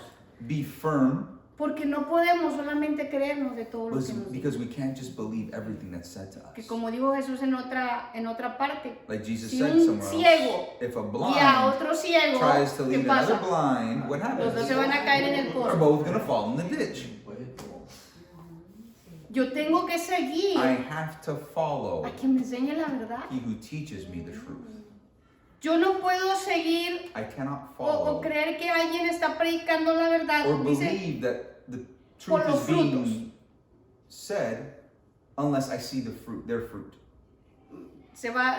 be firm, porque no podemos solamente creernos de todo lo que nos because dice. we can't just believe everything that's said to Que us. como dijo Jesús en otra parte, Like Jesus si said un somewhere ciego else, if a guía a blind otro ciego, tries to ¿qué lead another pasa? blind, what Los happens? dos se van a caer en el They're pozo. both going to fall in the ditch. Yo tengo que seguir I have to follow a quien me enseñe la verdad. he who teaches me the truth. Yo no puedo seguir I cannot o follow creer que alguien está predicando la verdad. or Dice, believe that the por truth los is frutos. being said unless I see the fruit, their fruit. se va,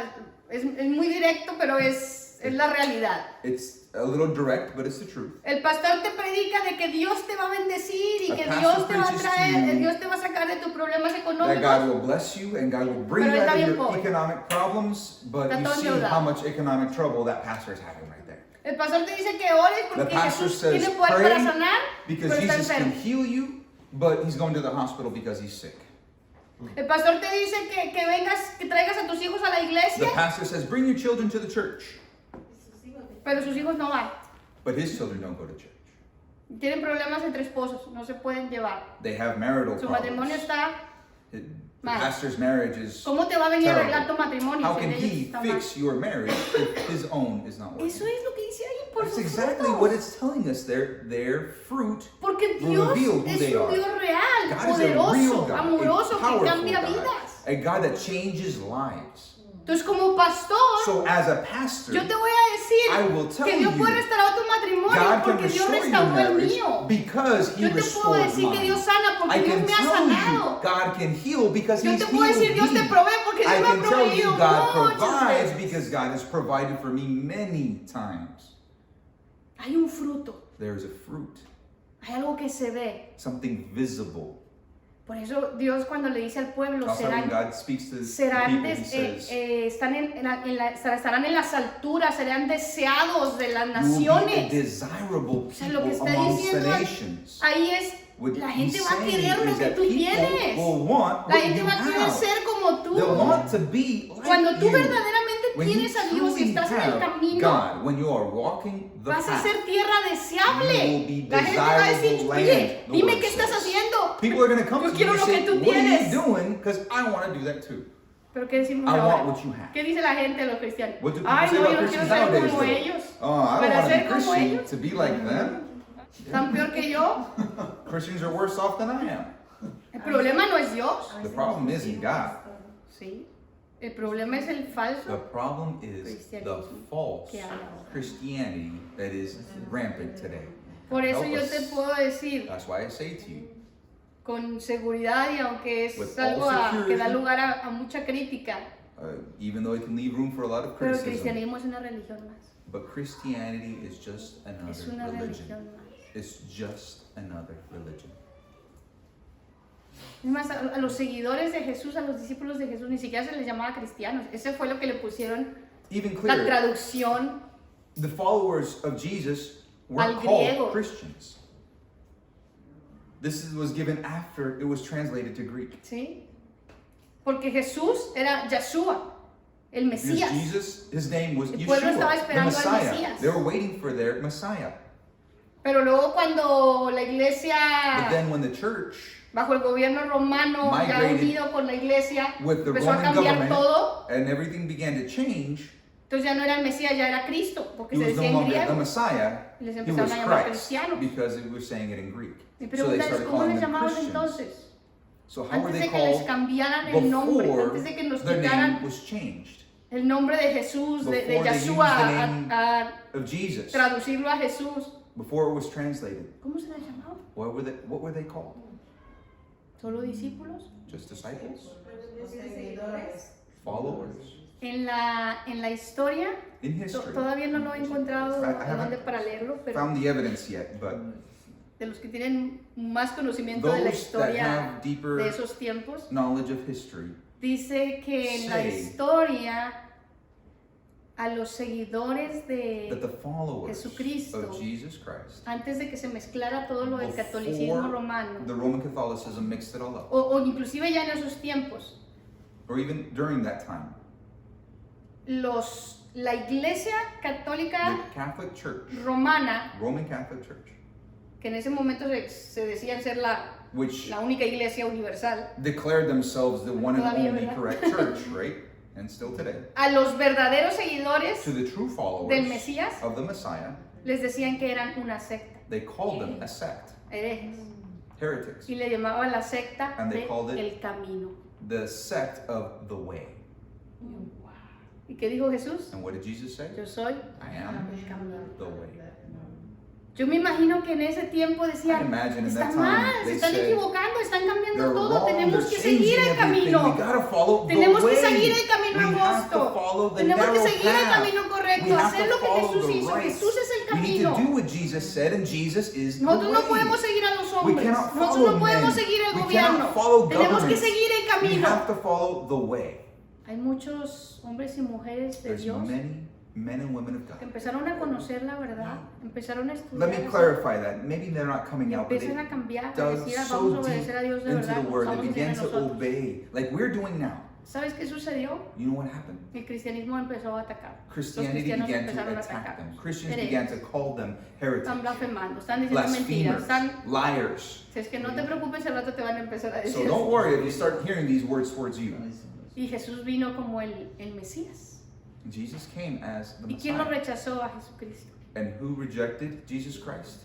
es muy directo, pero es la realidad. It's a little direct, but it's the truth. El pastor te predica de que Dios te va a bendecir y A que pastor Dios te va a preaches to traer, you Dios te va a sacar de tus problemas That God económicos. will bless you and God will bring Pero you está out of bien your pobre. economic problems, but Está you todo see endeudado. how much economic trouble that pastor is having right there. El pastor te dice que ores The porque pastor Jesús says, tiene poder para pray sanar, because pero está Jesus can enfermo. heal you, but he's going to the hospital because he's sick. El pastor te dice que vengas, que traigas a tus hijos a la The iglesia, pastor says, bring your children to the church, pero sus hijos no van. but his children don't go to church. Tienen problemas entre esposos, no se pueden llevar. They have marital Su matrimonio problems. está The mal. pastor's marriage is ¿Cómo te va a venir a arreglar tu terrible. matrimonio How si can el de ellos he está mal? fix your marriage if his own is not working? Eso es lo que dice ahí, por That's sus exactly frutos. what it's telling us there. Their fruit Porque will Dios reveal who es they un are. Dios real, God is a real poderoso, God, amoroso, a que powerful cambia God, vidas. a God that changes lives. Entonces, como pastor, So as a pastor, yo te voy a I decir will tell que Dios you, puede restaurar tu matrimonio God can porque Dios restore your restauró el marriage mío. because He Yo te puedo restored decir que mine. Dios sana porque I Dios can me ha tell sanado. you God can heal because Yo He's te puedo healed decir Dios te me. provee porque I Dios me ha can tell you proveído God muchas provides veces. because God has provided for me many times. Hay un fruto, There is a fruit, hay algo que se ve. something visible. Por eso Dios cuando le dice al pueblo, Also, when serán God speaks to the serán people, He says, estarán en las alturas, serán deseados de las you will be a naciones. desirable O sea, lo que people está amongst the diciendo nations. ahí es, What la he's gente va a saying querer lo is que that tú people tienes. will want La what gente you va a querer have. ser como tú. They'll want to be like Cuando tú you. verdaderamente When you tienes a Dios y truly estás en el have camino, God, when you are walking the vas a path, ser tierra you will deseable. be La gente va a decir, desirable oye, land, the dime word qué estás says. haciendo. people are going to come Yo to you quiero and lo que say, tú what are you tienes. doing? Because I want to do that too. Pero ¿qué decimos I ahora? want what you have. ¿Qué dice la gente de los cristianos? What do people Ay, say no, about yo no quiero Christians ser nowadays, como though? ellos. Oh, I don't Para want to ser be como Christian ellos. to be like them. ¿Están peor que yo? Christians are worse off than I am. El problema no es Dios. The problem isn't God. Sí. El problema es el The falso. problem is the false que hay ahora. Christianity that is rampant today. Por eso Help yo us. te puedo decir That's why I say to you, con seguridad y aunque es With algo all que da security. lugar a mucha crítica, even though it can leave room for a lot of pero el criticism, cristianismo es una religión más. but Christianity is just Es another una religion. religión más. It's just another religion. Es más, a los seguidores de Jesús, a los discípulos de Jesús, ni siquiera se les llamaba cristianos. Ese fue lo que le pusieron Even la clearer, traducción. the followers of Jesus were Al called griego. Christians. Was given after it was translated to Greek. ¿Sí? Porque Jesús era Yeshua, el Because Mesías. Jesus, his name was El pueblo estaba Yeshua, the esperando al Messiah. Mesías. They were waiting for their Messiah. Pero luego cuando la But iglesia, then when the church, bajo el gobierno romano, ya Migrated unido con la iglesia, with the empezó a Roman cambiar government, todo, and everything began to change, entonces ya no era el Mesías, ya era Cristo, porque he se was no decía en longer the griego. Messiah, Y les he empezaron was a llamar Christ, cristianos. because it was saying it in Greek. Mi So they pregunta es, started ¿cómo calling les them llamaban Christians. entonces? So how were Antes they de que les called cambiaran el nombre, before antes de que nos their name quitaran was changed? el nombre de Jesús, de Before they Yeshua, used the name a of Jesus, traducirlo a Jesús. before it was translated, ¿Cómo se les llamaba? what were they called? ¿Solo discípulos? Just disciples? Followers? En la historia, In history, todavía no lo he encontrado I a haven't dónde para leerlo, pero found the evidence yet, but de los que tienen más conocimiento de la those that historia have deeper de esos tiempos, knowledge of history dice que en la say historia a los seguidores that de the followers Jesucristo, of Jesus Christ, antes de que se mezclara todo lo del catolicismo before romano, the Roman Catholicism mixed it all up, o inclusive ya en esos tiempos, or even during that time, la iglesia the católica Catholic Church, romana, Roman Catholic Church, que en ese momento se decían ser which la única iglesia universal, declared themselves the one and Todavía, only ¿verdad? correct church, right? And still today. a los verdaderos seguidores To the true del followers Mesías of the Messiah, les decían que eran una secta, they called them a sect, herejes, heretics, y le llamaban la secta And they called it- del camino. the sect of the way. ¿Y qué dijo Jesús? And what did Jesus say? Yo soy I am el camino. the way. Yo me imagino que en ese tiempo I decían, imagine in that están time mal, se they están said, equivocando, están cambiando they're todo, wrong, tenemos they're que seguir changing el everything. We camino. gotta follow the Tenemos way. que seguir el camino We have to angosto. follow the Tenemos que narrow seguir el path. camino We correcto, have hacer to lo que follow Jesús the hizo. right. Jesús es el We need to do camino. what Jesus said, and Jesus is the Nosotros no way. podemos seguir a los We hombres. cannot Nosotros follow no podemos men. seguir el We gobierno. cannot follow Tenemos que governments. seguir el We camino. have to follow the way. Hay muchos hombres y mujeres de There's Dios many men and women of que God. empezaron a conocer la verdad, empezaron a Let estudiar me eso, clarify that. Maybe they're not y coming out, but they empiezan a cambiar, a dug decir, "Ah, so vamos a deep obedecer a Dios de into verdad, the word. They vamos a began seguir to nosotros". obey, like we're doing now. ¿Sabes qué sucedió? You know what happened? El cristianismo empezó a atacar. Los Christianity cristianos began empezaron to a attack atacar. them. Christians Herejes. began to call them heretics, Están blasfemando, están diciendo mentiras, blasphemers, están... liars. Si es que no te preocupes, al rato te van a empezar a So decir. don't worry if you start hearing these words towards you. Y Jesús vino como el Mesías. Jesus came as the ¿Y quién lo Messiah. rechazó a Jesucristo? And who rejected Jesus Christ?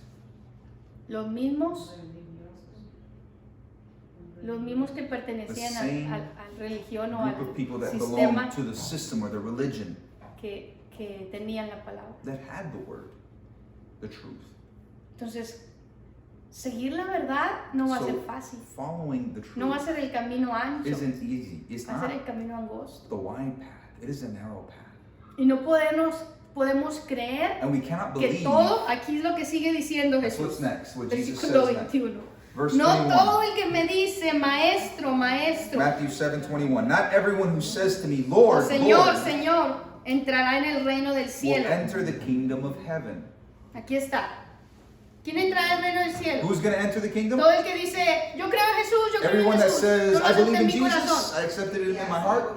Los mismos que pertenecían The same al religión o Group al of people that sistema belonged to the system or the religion que tenían la palabra. that had the word, the truth. Entonces, seguir la verdad no va a So, ser fácil. following the truth No va a ser el camino ancho, isn't easy. It's va a ser not el camino angosto. the wide path. It is a narrow path. Y no podemos creer And we cannot que believe. todo, aquí es lo que sigue diciendo That's Jesús. what's next. What Jesus Versículo says next. 21. Verse No 21. todo el que me dice, maestro, maestro, Matthew 7:21. Not everyone who says to me, o Lord, Señor, Lord, Señor, entrará en el reino del will cielo. enter the kingdom of heaven. Aquí está. ¿Quién entrará al reino del cielo? Who's going to enter the kingdom? Todo el que dice, yo creo en Jesús, yo creo en Everyone that Jesús, says, yo lo I acepto believe en in mi Jesus, corazón. I accepted it in my heart.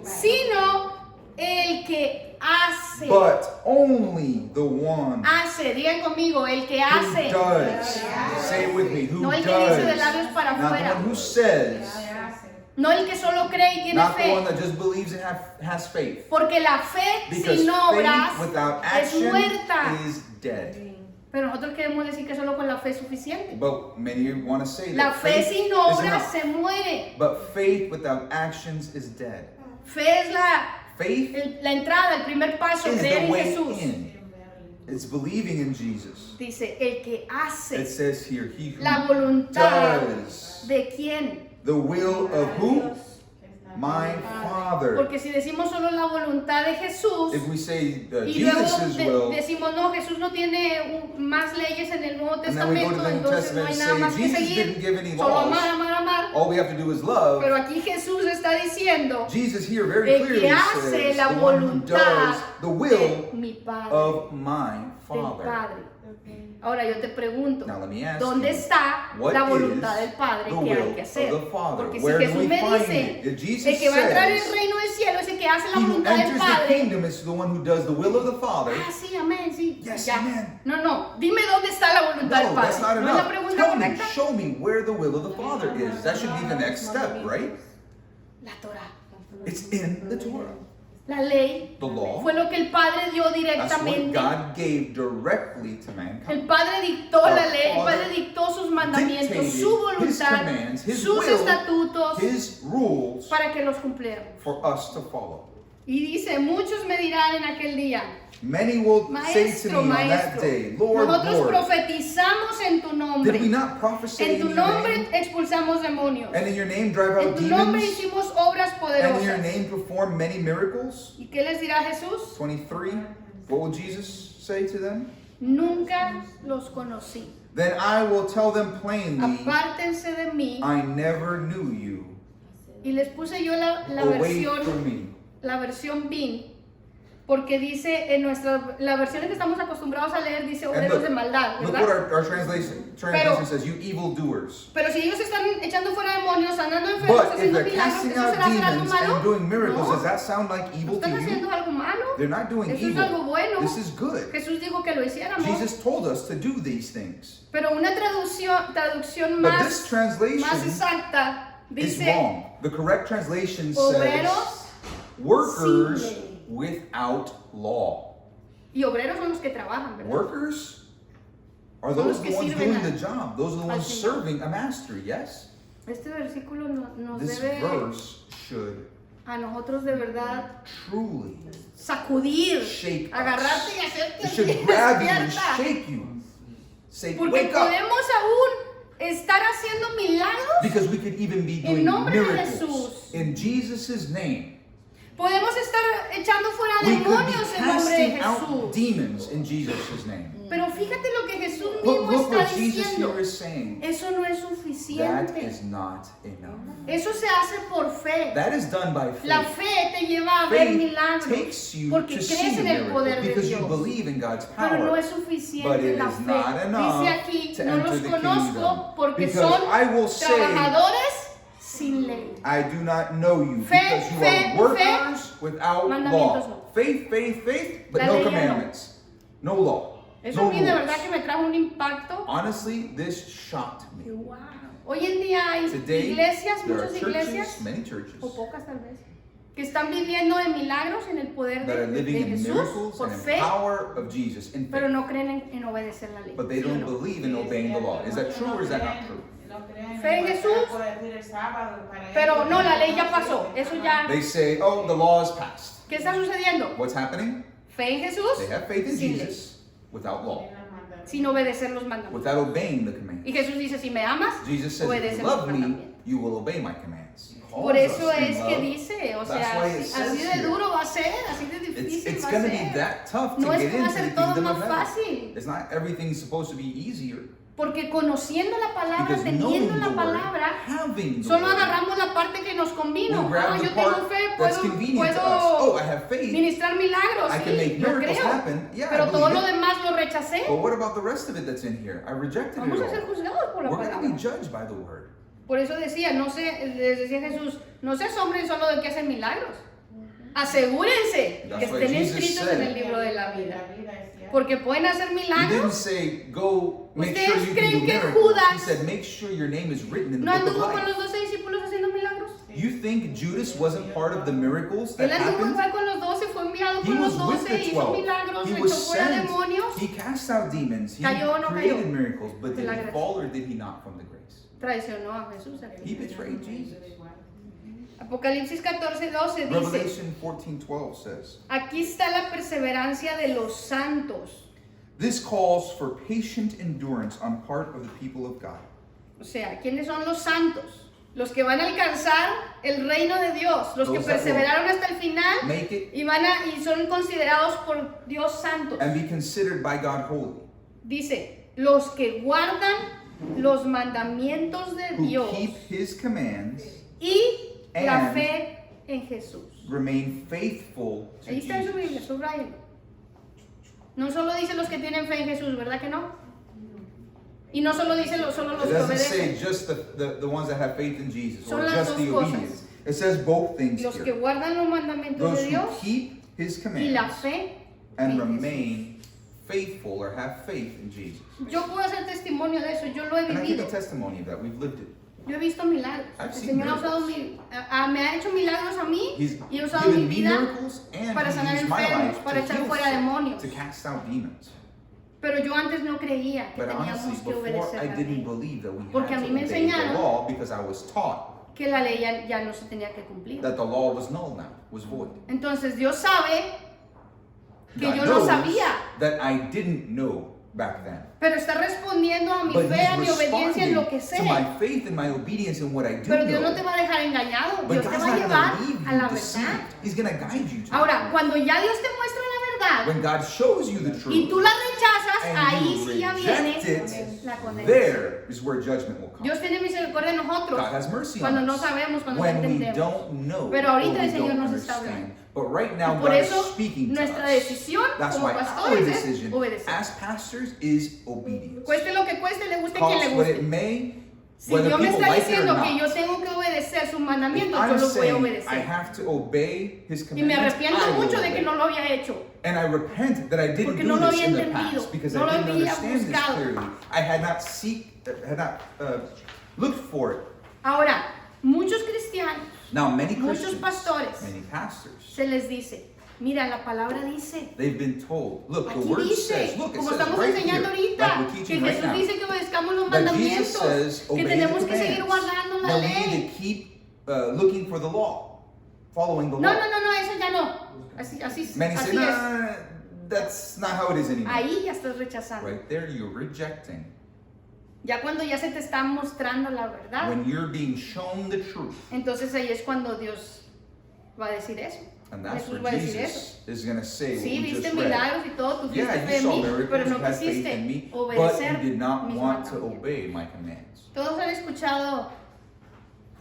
Sino el que hace. But only the one Hace, digan conmigo, el que who hace. does. Say it with me. Who No el que dice de does. labios para Not the afuera. one who says. No el que solo cree y tiene Not the one fe. that just believes and has faith. Porque la fe Because sin obras faith without es action muerta. is dead. Pero nosotros queremos decir que solo con la fe es suficiente. But many want to say La that fe faith sin is obras enough. se muere. But faith without actions is dead. Fe es Faith la entrada, el primer paso, is creer the en way Jesús. in. It's believing in Jesus. Dice, el que It hace says here, he who la voluntad does de quién. the will of who? My Father. Porque si decimos solo la voluntad de Jesús If we say y luego Jesus' will, decimos no, Jesús no tiene más leyes en el Nuevo and then we go to Testamento, the New entonces no Testament hay and nada say más que Jesus didn't seguir, give any solo laws, amar, amar, amar. all we have to do is love. Pero aquí Jesús está diciendo, Jesus here very el que clearly hace says la the one who voluntad does the de will mi Padre, of my del Father. Padre. Ahora yo te pregunto, Now let me ask ¿dónde you, está what la is voluntad del Padre the que hay will que hacer? of the Father? Porque si Where do Jesús we me find dice, it? If Jesus el que va a entrar en says, el reino del cielo es el que hace la he who voluntad del enters the Padre. kingdom is the one who does the will of the Father. Ah, sí, amén, sí. Yes, ya. amen. No, dime dónde está la voluntad del No, Padre. that's not ¿No es la enough. pregunta Tell me, correcta? show me where the will of the Father is. That should be the next step, right? La Torah. It's in the Torah. La ley The law. fue lo que el Padre dio That's what directamente. God gave directly to El mankind. Padre dictó Our la ley, el Father Padre dictó sus mandamientos, Dictated su His voluntad, commands, His sus will, estatutos His rules para que los cumpliéramos. for us to follow. Y dice, muchos me dirán en aquel día, Many will say to Maestro, me on that Maestro, day, Lord, nosotros Lord, profetizamos en tu did we nombre. not prophesy En in tu your nombre name? expulsamos demonios. And in your name drive En out tu nombre demons? hicimos obras And in your poderosas. name perform many miracles? ¿Y qué les dirá Jesús? 23. What will Jesus say to them? Nunca los conocí. Then I will tell them plainly, Apártense de mí. I never knew you. Y les puse yo la Away from versión, me. la versión BIN. Porque dice, en la versión que estamos acostumbrados a leer, dice And obreros look, de maldad, look what ¿verdad? our translation Pero- says, you evildoers. Pero si ellos están echando fuera demonios, sanando enfermos, But if haciendo they're milagros, casting ¿eso out será hacer algo demons malo? and doing miracles, No, does that sound like no evil to están haciendo you? algo malo. They're not doing Eso es algo evil. bueno. This is good. Jesús dijo que lo hiciéramos. Jesus told us to do these things. Pero una traducción But más, this translation más exacta is dice wrong. The correct translation obreros says workers sin ley. without law. Y obreros son los que trabajan, ¿verdad? Workers are Son los those que the ones sirven doing a- the job. Those are the al ones Señor. serving a master, yes? Este versículo nos This debe verse should a nosotros de verdad truly sacudir, shake us. agarrarte y hacerte It should así, grab you and despierta. shake you. Say, Porque wake up. podemos aún estar haciendo milagros. Because we could even be En doing nombre de miracles Jesús. in Jesus' name. Podemos estar echando fuera We could be demonios en nombre de casting out Jesús. demons in Jesus' name. Pero fíjate lo que Jesús mismo Look está what Jesus diciendo. here is saying. Eso no es That suficiente. is not enough. Eso se hace por fe. That is done by La faith. fe te lleva a ver Faith milagros. takes you Porque to crees see a en el poder miracle de because you Dios. believe in God's Pero no power. es But suficiente it la is not fe. enough Dice aquí, to no enter los the conozco kingdom. porque Because son I will say, trabajadores sin ley. I do not know you Fe, because you fe, are workers without mandamientos law. no. Faith, faith, faith, but La no ley ya no. commandments. No law. Eso No a mí de rules. verdad que me trajo un impacto. Honestly, this shocked me. Wow. Hoy en día hay Today, iglesias, there are muchas iglesias, churches, many churches, o pocas tal vez, que están viviendo de milagros en el poder that are de living in Jesús miracles por and in fe, power of Jesus in pero faith. no creen en obedecer la ley. But they ¿Sí o don't no? believe in obeying the law. Is that true or is that not true? Fe en Jesús, pero no, la ley ya pasó. Eso ya. They say, oh, the law is passed. ¿Qué está sucediendo? What's happening? Fe en Jesús, They have faith in sin ley, Jesus without law, sin obedecer los mandamientos. without obeying the commands. Y Jesús dice, si me amas, Jesus says, if obedece you los love me, mandamientos. you will obey my commands. He calls Por eso us in es que love. dice, o That's sea, why it así, says así de here. duro va a ser, así de difícil It's va a going to be ser. that tough to No es get que va a into the ser todo kingdom of más heaven. fácil. It's not everything's supposed to be easier. Porque conociendo la palabra, Because knowing teniendo the la word, palabra, having the solo word, agarramos la parte que nos we convino. grab the Yo tengo part fe, that's puedo, convenient to us. Oh, puedo I have faith. ministrar milagros, I can sí, make lo miracles creo. happen. Yeah, I Pero todo believe lo it. demás lo rechacé. But what about the rest of it that's in here? I rejected Vamos it a ser all. juzgados por la We're going to be palabra. judged by the word. Por eso decía, les decía Jesús, no se asombren solo de que hacen milagros. Asegúrense That's que what estén Jesus escritos said. en el libro de la vida. Porque pueden hacer He didn't milagros. say, go make sure ¿Ustedes you creen can do que miracles. He Judas said, make sure your name is written in the ¿No book of anduvo con life. los 12 discípulos haciendo milagros? You think Judas wasn't part of the miracles that Él anduvo happened? igual con los 12, fue enviado He con los was with 12, the hizo 12. milagros, He echó was fuera sent. demonios. He cast out demons. He ¿Cayó o no created cayó? miracles. But De did la he gracia. fall or did he not from the grace? Traicionó a Jesús. He betrayed Jesus. Apocalipsis 14:12 dice, Revelation 14:12 says, aquí está la perseverancia de los santos. this calls for patient endurance on part of the people of God. O sea, ¿quiénes son los santos? Los que van a alcanzar el reino de Dios, los que Those that will perseveraron hasta el final Make it y son considerados por Dios santos. and be considered by God holy. Dice, los que guardan los mandamientos de Who Dios keep his commands, y la and fe en Jesús. remain faithful to Ahí está en su Jesus. Biblia, subrayen. No solo dice los que tienen fe en Jesús, ¿verdad que no? Y no solo dice solo los It que doesn't say obedecen. just the ones that have faith in Jesus Son or las just dos the cosas. obedience. It says both things Los que here. guardan los mandamientos Those de who Dios keep his y la commands fe and en Jesús. remain faithful or have faith in Jesus. Yo puedo hacer testimonio de eso, yo lo he And I give vivido. a testimony of that. We've lived it. Yo he visto milagros. I've El seen Señor ha usado me ha hecho milagros a mí He's y ha usado mi given me vida miracles and para he's sanar used my enfermos, life para to echar heal fuera sick, demonios. to cast out demons. Pero yo antes no creía que But honestly, teníamos que before obedecer I la didn't ley. believe that we Porque a had mí to me obey the enseñaron law because I was taught Que la ley ya no se tenía que cumplir. that the law was null now. was void. Entonces Dios sabe que God yo no knows sabía, that I didn't know back then. pero está respondiendo a mi But fe, a mi he's obediencia en lo que responding sé. to my faith and my obedience in what I do Pero Dios know. no te va a dejar engañado, But Dios te God's va a not llevar going to leave a you la deceived. verdad. He's going to guide you to Ahora, it. cuando ya Dios te muestra la verdad When God shows you the y tú truth la rechazas, and ahí you sí ya viene reject it, la condenación. there is where judgment will come. Dios tiene misericordia de nosotros God has mercy cuando on no us sabemos, cuando no when we entendemos. don't know Pero or ahorita we el Señor don't nos está hablando. understand. But right now Y por God is eso speaking to nuestra us. decisión That's como why our pastores es decision obedecer. as pastors is obedience. Cueste lo que cueste, le guste a quien Cost le what it guste. may, Si whether Dios me people está like it or diciendo que not. yo tengo que obedecer sus mandamientos, I'm yo los voy a saying I obedecer. have to obey His Y me commandments. arrepiento I will mucho de obey. que no lo había hecho. And I repent that I didn't Porque do no lo this había in the entendido, past because no I lo didn't había understand this buscado. clearly. I had not looked for it. Ahora, muchos cristianos, Now many muchos Christians, pastores, many pastors, se les dice, mira, la palabra dice, they've been told, look, the aquí word dice, says, look, it como says estamos right enseñando here, ahorita, like we're que teaching right Jesús now, dice que obedezcamos los that Jesus mandamientos, says, que obey the tenemos que seguir commands. guardando la That we ley. need to keep looking for the law, following the No, law. no, no, no, eso ya no. Así Many say, es. nah, that's not how it is anymore. Ahí ya estás rechazando. Right there, you're rejecting. Ya cuando ya se te está mostrando la verdad, When you're being shown the truth, entonces ahí es cuando Dios va a decir eso. and that's Jesús va where a decir eso. Jesus is going to say what Sí, we viste just read. milagros y todo, tú fuiste Yeah, fe you en saw mí, miracles, pero you no had faith in quisiste me, but obedecer you did not mis want to mandamientos. obey my commands. Todos han escuchado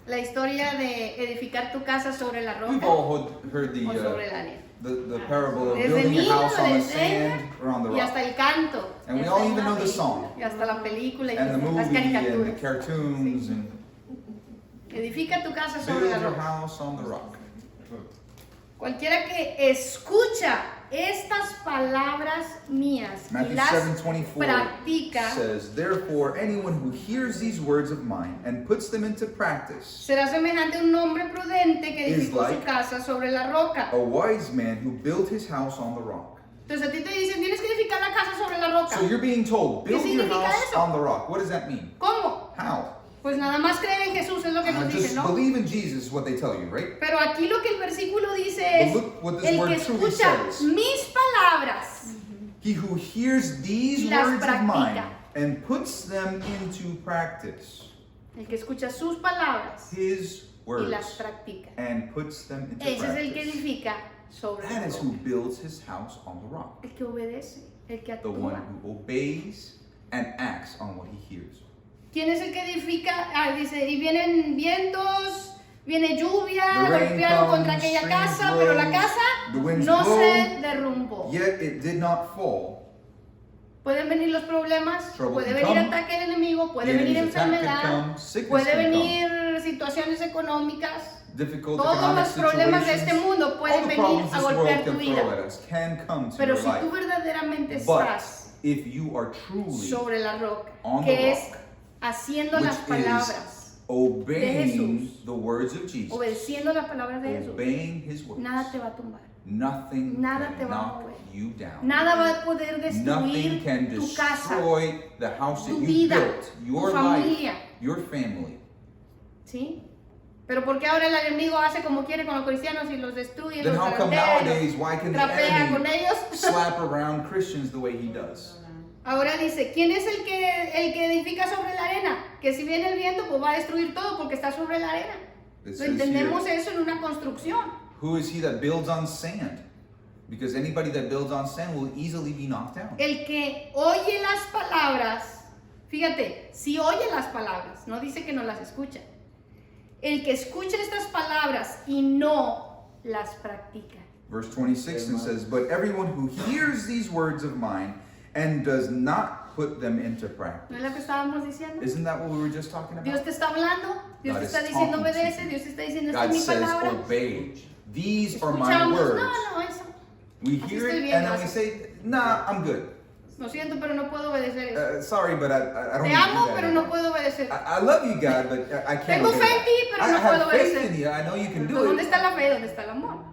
la historia de edificar tu casa sobre la We've roca all heard o sobre la arena. the parable of Desde building a niño house le on the enseñan sand or on the y hasta rock. el canto. And we y all hasta even la know the película, song. Y hasta la película y And the las movie and the caricaturas. cartoons and Edifica tu casa sobre build la your roca. house on the rock. Cualquiera que escucha estas palabras mías y Matthew las 7:24 practica says, therefore, anyone who hears these words of mine and puts them into practice, será semejante a un hombre prudente que is edificó su like casa sobre la roca. a wise man who built his house on the rock. Entonces a ti te dicen, tienes que edificar la casa sobre la roca. So you're being told, build your significa house eso? on the rock. What does that mean? ¿Cómo? How? Pues nada más creer en Jesús es lo que nos Just dicen, ¿no? believe in Jesus is what they tell you, right? Pero aquí lo que el versículo dice But es, look what this el word que truly escucha says. mis palabras He who hears these Y las words of practica. mine and puts them into practice, el que escucha sus palabras his y las words, practica. and puts them into Ese es el que practice. edifica sobre la That is who roca. builds his house on the rock. El que obedece, el que The one actúa. who obeys and acts on what he hears. ¿Quién es el que edifica? Ah, dice, y vienen vientos, viene lluvia, The rain golpearon comes, contra aquella streams casa, pero la blows, casa the winds no blow, se derrumbó. Yet it did not fall. Pueden venir los problemas, Trouble puede can venir come, ataque del enemigo, puede the venir enemy's attack can enfermedad, come, sickness puede can venir situaciones económicas. Difficult Todos economic los problemas de este situations, mundo all pueden the venir problems a this world golpear tu can vida. throw at us can come to Pero your si tú life. verdaderamente But estás if you are truly sobre la roca, on que the es rock, haciendo which las palabras, obeying Jesús, the words of Jesus, obedeciendo las palabras de Jesús, obeying his words, nada te va a tumbar. nothing nada can te va a knock mover. you down. Nada va a poder Nothing destruir can tu casa, destroy the house that tu you vida, built, your tu life, familia. your family. ¿Sí? Pero ¿por qué ahora el enemigo hace como quiere con los cristianos y los destruye, Then los how come zarandea, nowadays, why can the trapea con enemy ellos? slap around Christians the way he does? Ahora dice, ¿quién es el que edifica sobre la arena? Que si viene el viento, pues va a destruir todo porque está sobre la arena. It Lo says entendemos here, eso en una construcción. who is he that builds on sand? Because anybody that builds on sand will easily be knocked down. El que oye las palabras, fíjate, si oye las palabras, no dice que no las escucha. El que escucha estas palabras y no las practica. Verse 26 and says, but everyone who hears these words of mine and does not put them into practice. ¿No es lo que estábamos diciendo? Isn't that what we were just talking about? Dios te está hablando, Dios God te is está diciendo talking to obedece, you. Dios te está diciendo esta es God mi says, palabra. obey. These are my Escuchamos, words. no, eso. We Así hear estoy it bien, and then we gracias. say, nah, I'm good. Lo siento, pero no puedo obedecer eso. Sorry, but I don't Te need to do amo, that pero no anymore. puedo obedecer. I love you, God, but I can't Tengo obey fe en that. ti, pero no I have puedo faith obedecer. in you. I know you can Pues, do ¿dónde it. está la fe? ¿Dónde está el amor?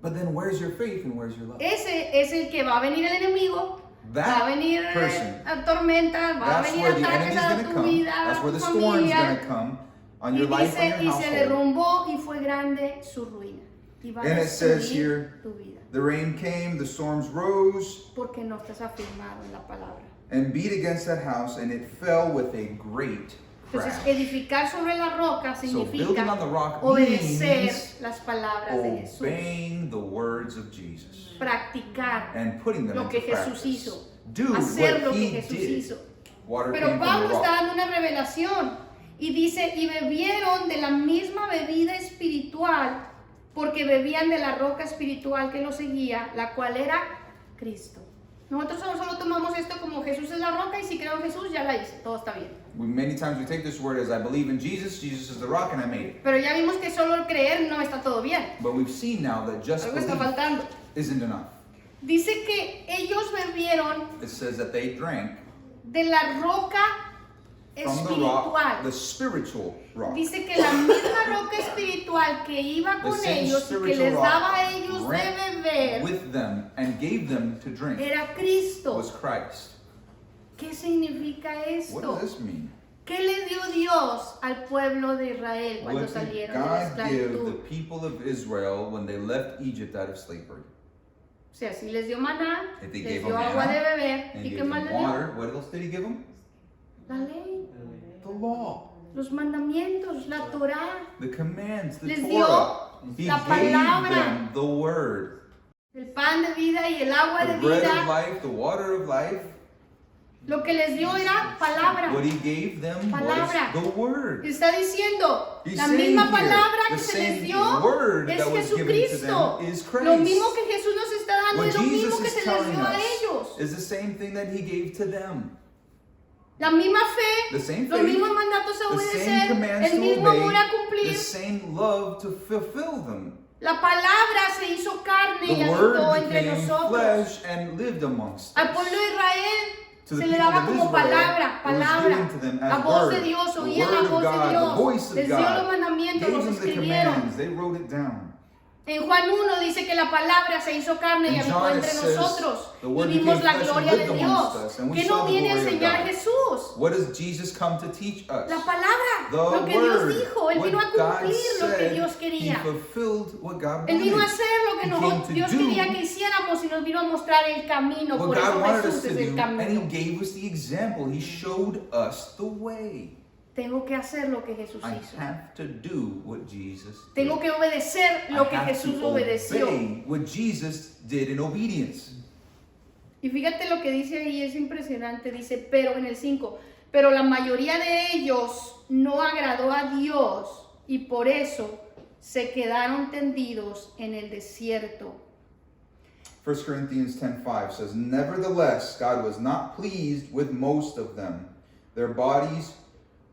But then where's your faith and where's your love? Ese es el que va a venir el enemigo, va a That venir person, a tormentas, va a that's venir where the ataques enemy's a going to tu come. vida, That's a where tu the storm's going familia. to come on Y your life, on dice, your y se household. derrumbó y fue grande su ruina. y va a And it says destruir here, tu vida. the rain came, the storms rose, Porque no estás afirmado en la palabra. and beat against that house, and it fell with a great Entonces, crash. edificar sobre la roca So building significa on the rock obedecer means las palabras de Jesús, obeying the words of Jesus practicar and putting them lo que into Jesús practice. hizo, Do hacer lo what que he Jesús did. hizo. Water Pero came from Pablo the está rock. dando una revelación y dice, y bebieron de la misma bebida espiritual, porque bebían de la roca espiritual que los seguía, la cual era Cristo. Nosotros solo tomamos esto como Jesús es la roca y si creo en Jesús ya la hice, todo está bien. Many times we take this word as I believe in Jesus, Jesus is the rock, and I made it. Pero ya vimos que solo el creer no está todo bien, But we've seen now that just algo está belief faltando. isn't enough. Dice que ellos bebieron It says that they drank de la roca from the rock, espiritual. the spiritual rock. Dice que la misma roca espiritual que iba The con same ellos y que spiritual les daba a rock ellos de ran beber with them and gave them to drink era Cristo. was Christ. ¿Qué significa What esto? does this mean? ¿Qué le dio Dios al pueblo de Israel cuando What did salieron de la God give the esclavitud? people of Israel when they left Egypt out of slavery? O sea, si les dio maná, If he les gave dio them agua manna, de beber, And ¿y he qué gave más them le dio? water. What else did he give them? La ley, The law, los mandamientos, la Torá, the commands, the Les dio Torah. He la gave palabra. them the word, el pan de vida y el agua the de bread of vida. life, the water of life. Lo que les dio era palabra. What he gave them Palabra. was the word. Está diciendo, He's la saying misma here, palabra the que se les same dio word es that was given to Jesucristo. them is Christ. Lo mismo que Jesús nos está dando What es lo mismo Jesus que is se les telling dio a us ellos. is the same thing that he gave to them. La misma fe, The same los faith, mismos mandatos a the same obedecer, commands el to mismo amor a obey, cumplir. the same love to fulfill them. La palabra se hizo carne y The habitó word entre became nosotros. flesh and lived amongst Al us. pueblo de Israel To the se le people daba of como Israel, palabra, it was palabra. given to them as La voz word, de Dios, the oían word la of voz de God, the Dios. voice of Les dio los God. mandamientos, Gave los them the escribieron. commands, they wrote it down. En Juan 1 dice que la palabra se hizo carne y In habitó John it entre says, nosotros the y word vimos became la flesh and gloria de lived amongst Dios. us, and we ¿Qué saw nos the viene a glory of enseñar God. Jesús? What does Jesus come to teach us? La palabra, The lo que Dios word. dijo. Él What vino a God cumplir lo que said, Dios he quería. fulfilled what God Él vino a wanted. hacer lo que He came to Dios do quería que hiciéramos y nos vino a mostrar el camino. What Por God eso wanted us Jesús to es el do, and he camino. gave us the example. He showed us the way. Tengo que hacer lo que Jesús I hizo. have to do what Jesus Tengo did. que obedecer lo I que have Jesús to obedeció. obey what Jesus did in obedience. Y fíjate lo que dice ahí, es impresionante. Dice, pero en el 5, pero la mayoría de ellos no agradó a Dios y por eso se quedaron tendidos en el desierto. 1 Corinthians 10:5 says, "Nevertheless, God was not pleased with most of them. Their bodies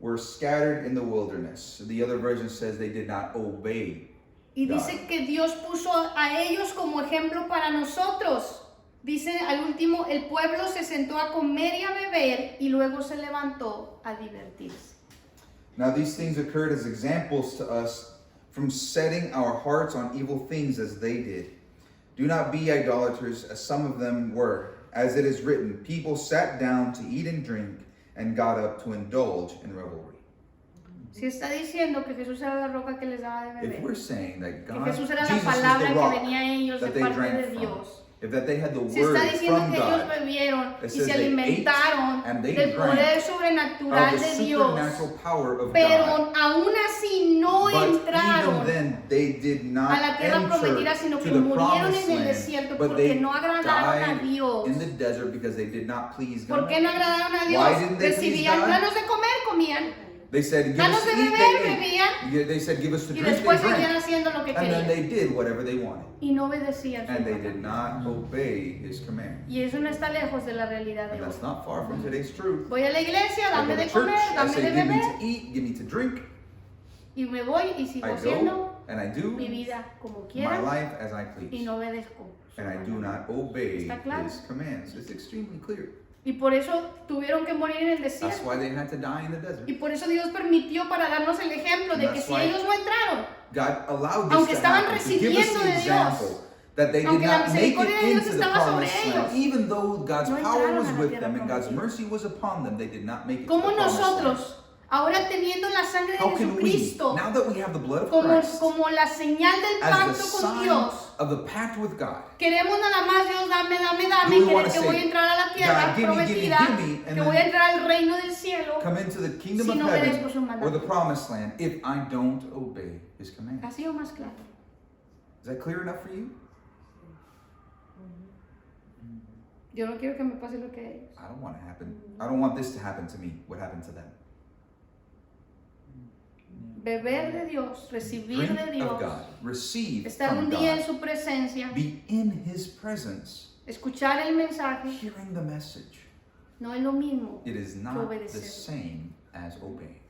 were scattered in the wilderness." The other version says they did not obey. Y dice que Dios puso a ellos como ejemplo para nosotros. Dice al último, el pueblo se sentó a comer y a beber y luego se levantó a divertirse. Now these things occurred as examples to us from setting our hearts on evil things as they did. Do not be idolaters as some of them were. As it is written, people sat down to eat and drink and got up to indulge in revelry. Si está diciendo que Jesús era la roca que les daba de If beber, we're saying that que God, Jesús era la Jesus is palabra the que rock venía a ellos de that they parte drank de from, Dios. if that they had the Si word está diciendo from que ellos God, bebieron it y says se they alimentaron ate and they del drank poder sobrenatural of the de Dios, supernatural power of God. pero aún así no But even entraron then, they did not a la tierra prometida, enter sino to que the murieron promised en el land, desierto but porque they no agradaron a died Dios. in the desert because they did not please ¿Por God. qué no agradaron a Why Dios? didn't they please Recibían God? danos de comer, comían, They said, give danos us de to eat, beber, they ate. bebían, Yeah, they said, give us to y drink, después they seguían drank. haciendo lo que And then querían. they did whatever they wanted. Y no obedecían su And they palabra. did not obey his command. Y eso no está lejos de la realidad de And hoy. that's not far from today's truth. Voy a la iglesia, I dame go de to church, comer, I dame say, de give me beber, to eat, give me to drink. y me voy y sigo I haciendo go and I do mi vida como my quiera life as I y please. no obedezco su And I do palabra. not obey ¿Está claro? his commands. It's extremely clear. Y por eso tuvieron que morir en el That's desierto. why they had to die in the desert. Y por eso Dios permitió para darnos el ejemplo de que That's si why ellos no entraron, God allowed aunque this to estaban happen to give us recibiendo the de Dios, example that they did aunque la not make misericordia de it Dios into the estaba sobre promised land. ellos, Even though God's no power entraron was a la with tierra them and God's prometida. mercy was upon them, they did not make it to ¿cómo the promised land. nosotros, Ahora teniendo la sangre de How can we, Jesucristo now that we have the blood of como, Christ, como la señal del as the pacto con sign Dios, of the pact with God, queremos nada más, Dios, dame, dame, Do dame, we wanna que voy a say, entrar a la tierra God, give me, prometida, give me, and que voy a then entrar al reino del cielo, come into the kingdom si of no heaven obedezco sus or the mandamientos. promised land if I don't obey his command? ¿Ha sido más claro? Is that clear enough for you? Yo no quiero que me pase lo que a ellos. I don't want to happen. I don't want this to happen to me. What happened to them? Beber de Dios, recibir Drink de of Dios, God. Receive estar from un día en God. su presencia, Be in his presence. escuchar el mensaje, Hearing the message. no es lo mismo It is que not the obedecer. same as obeying.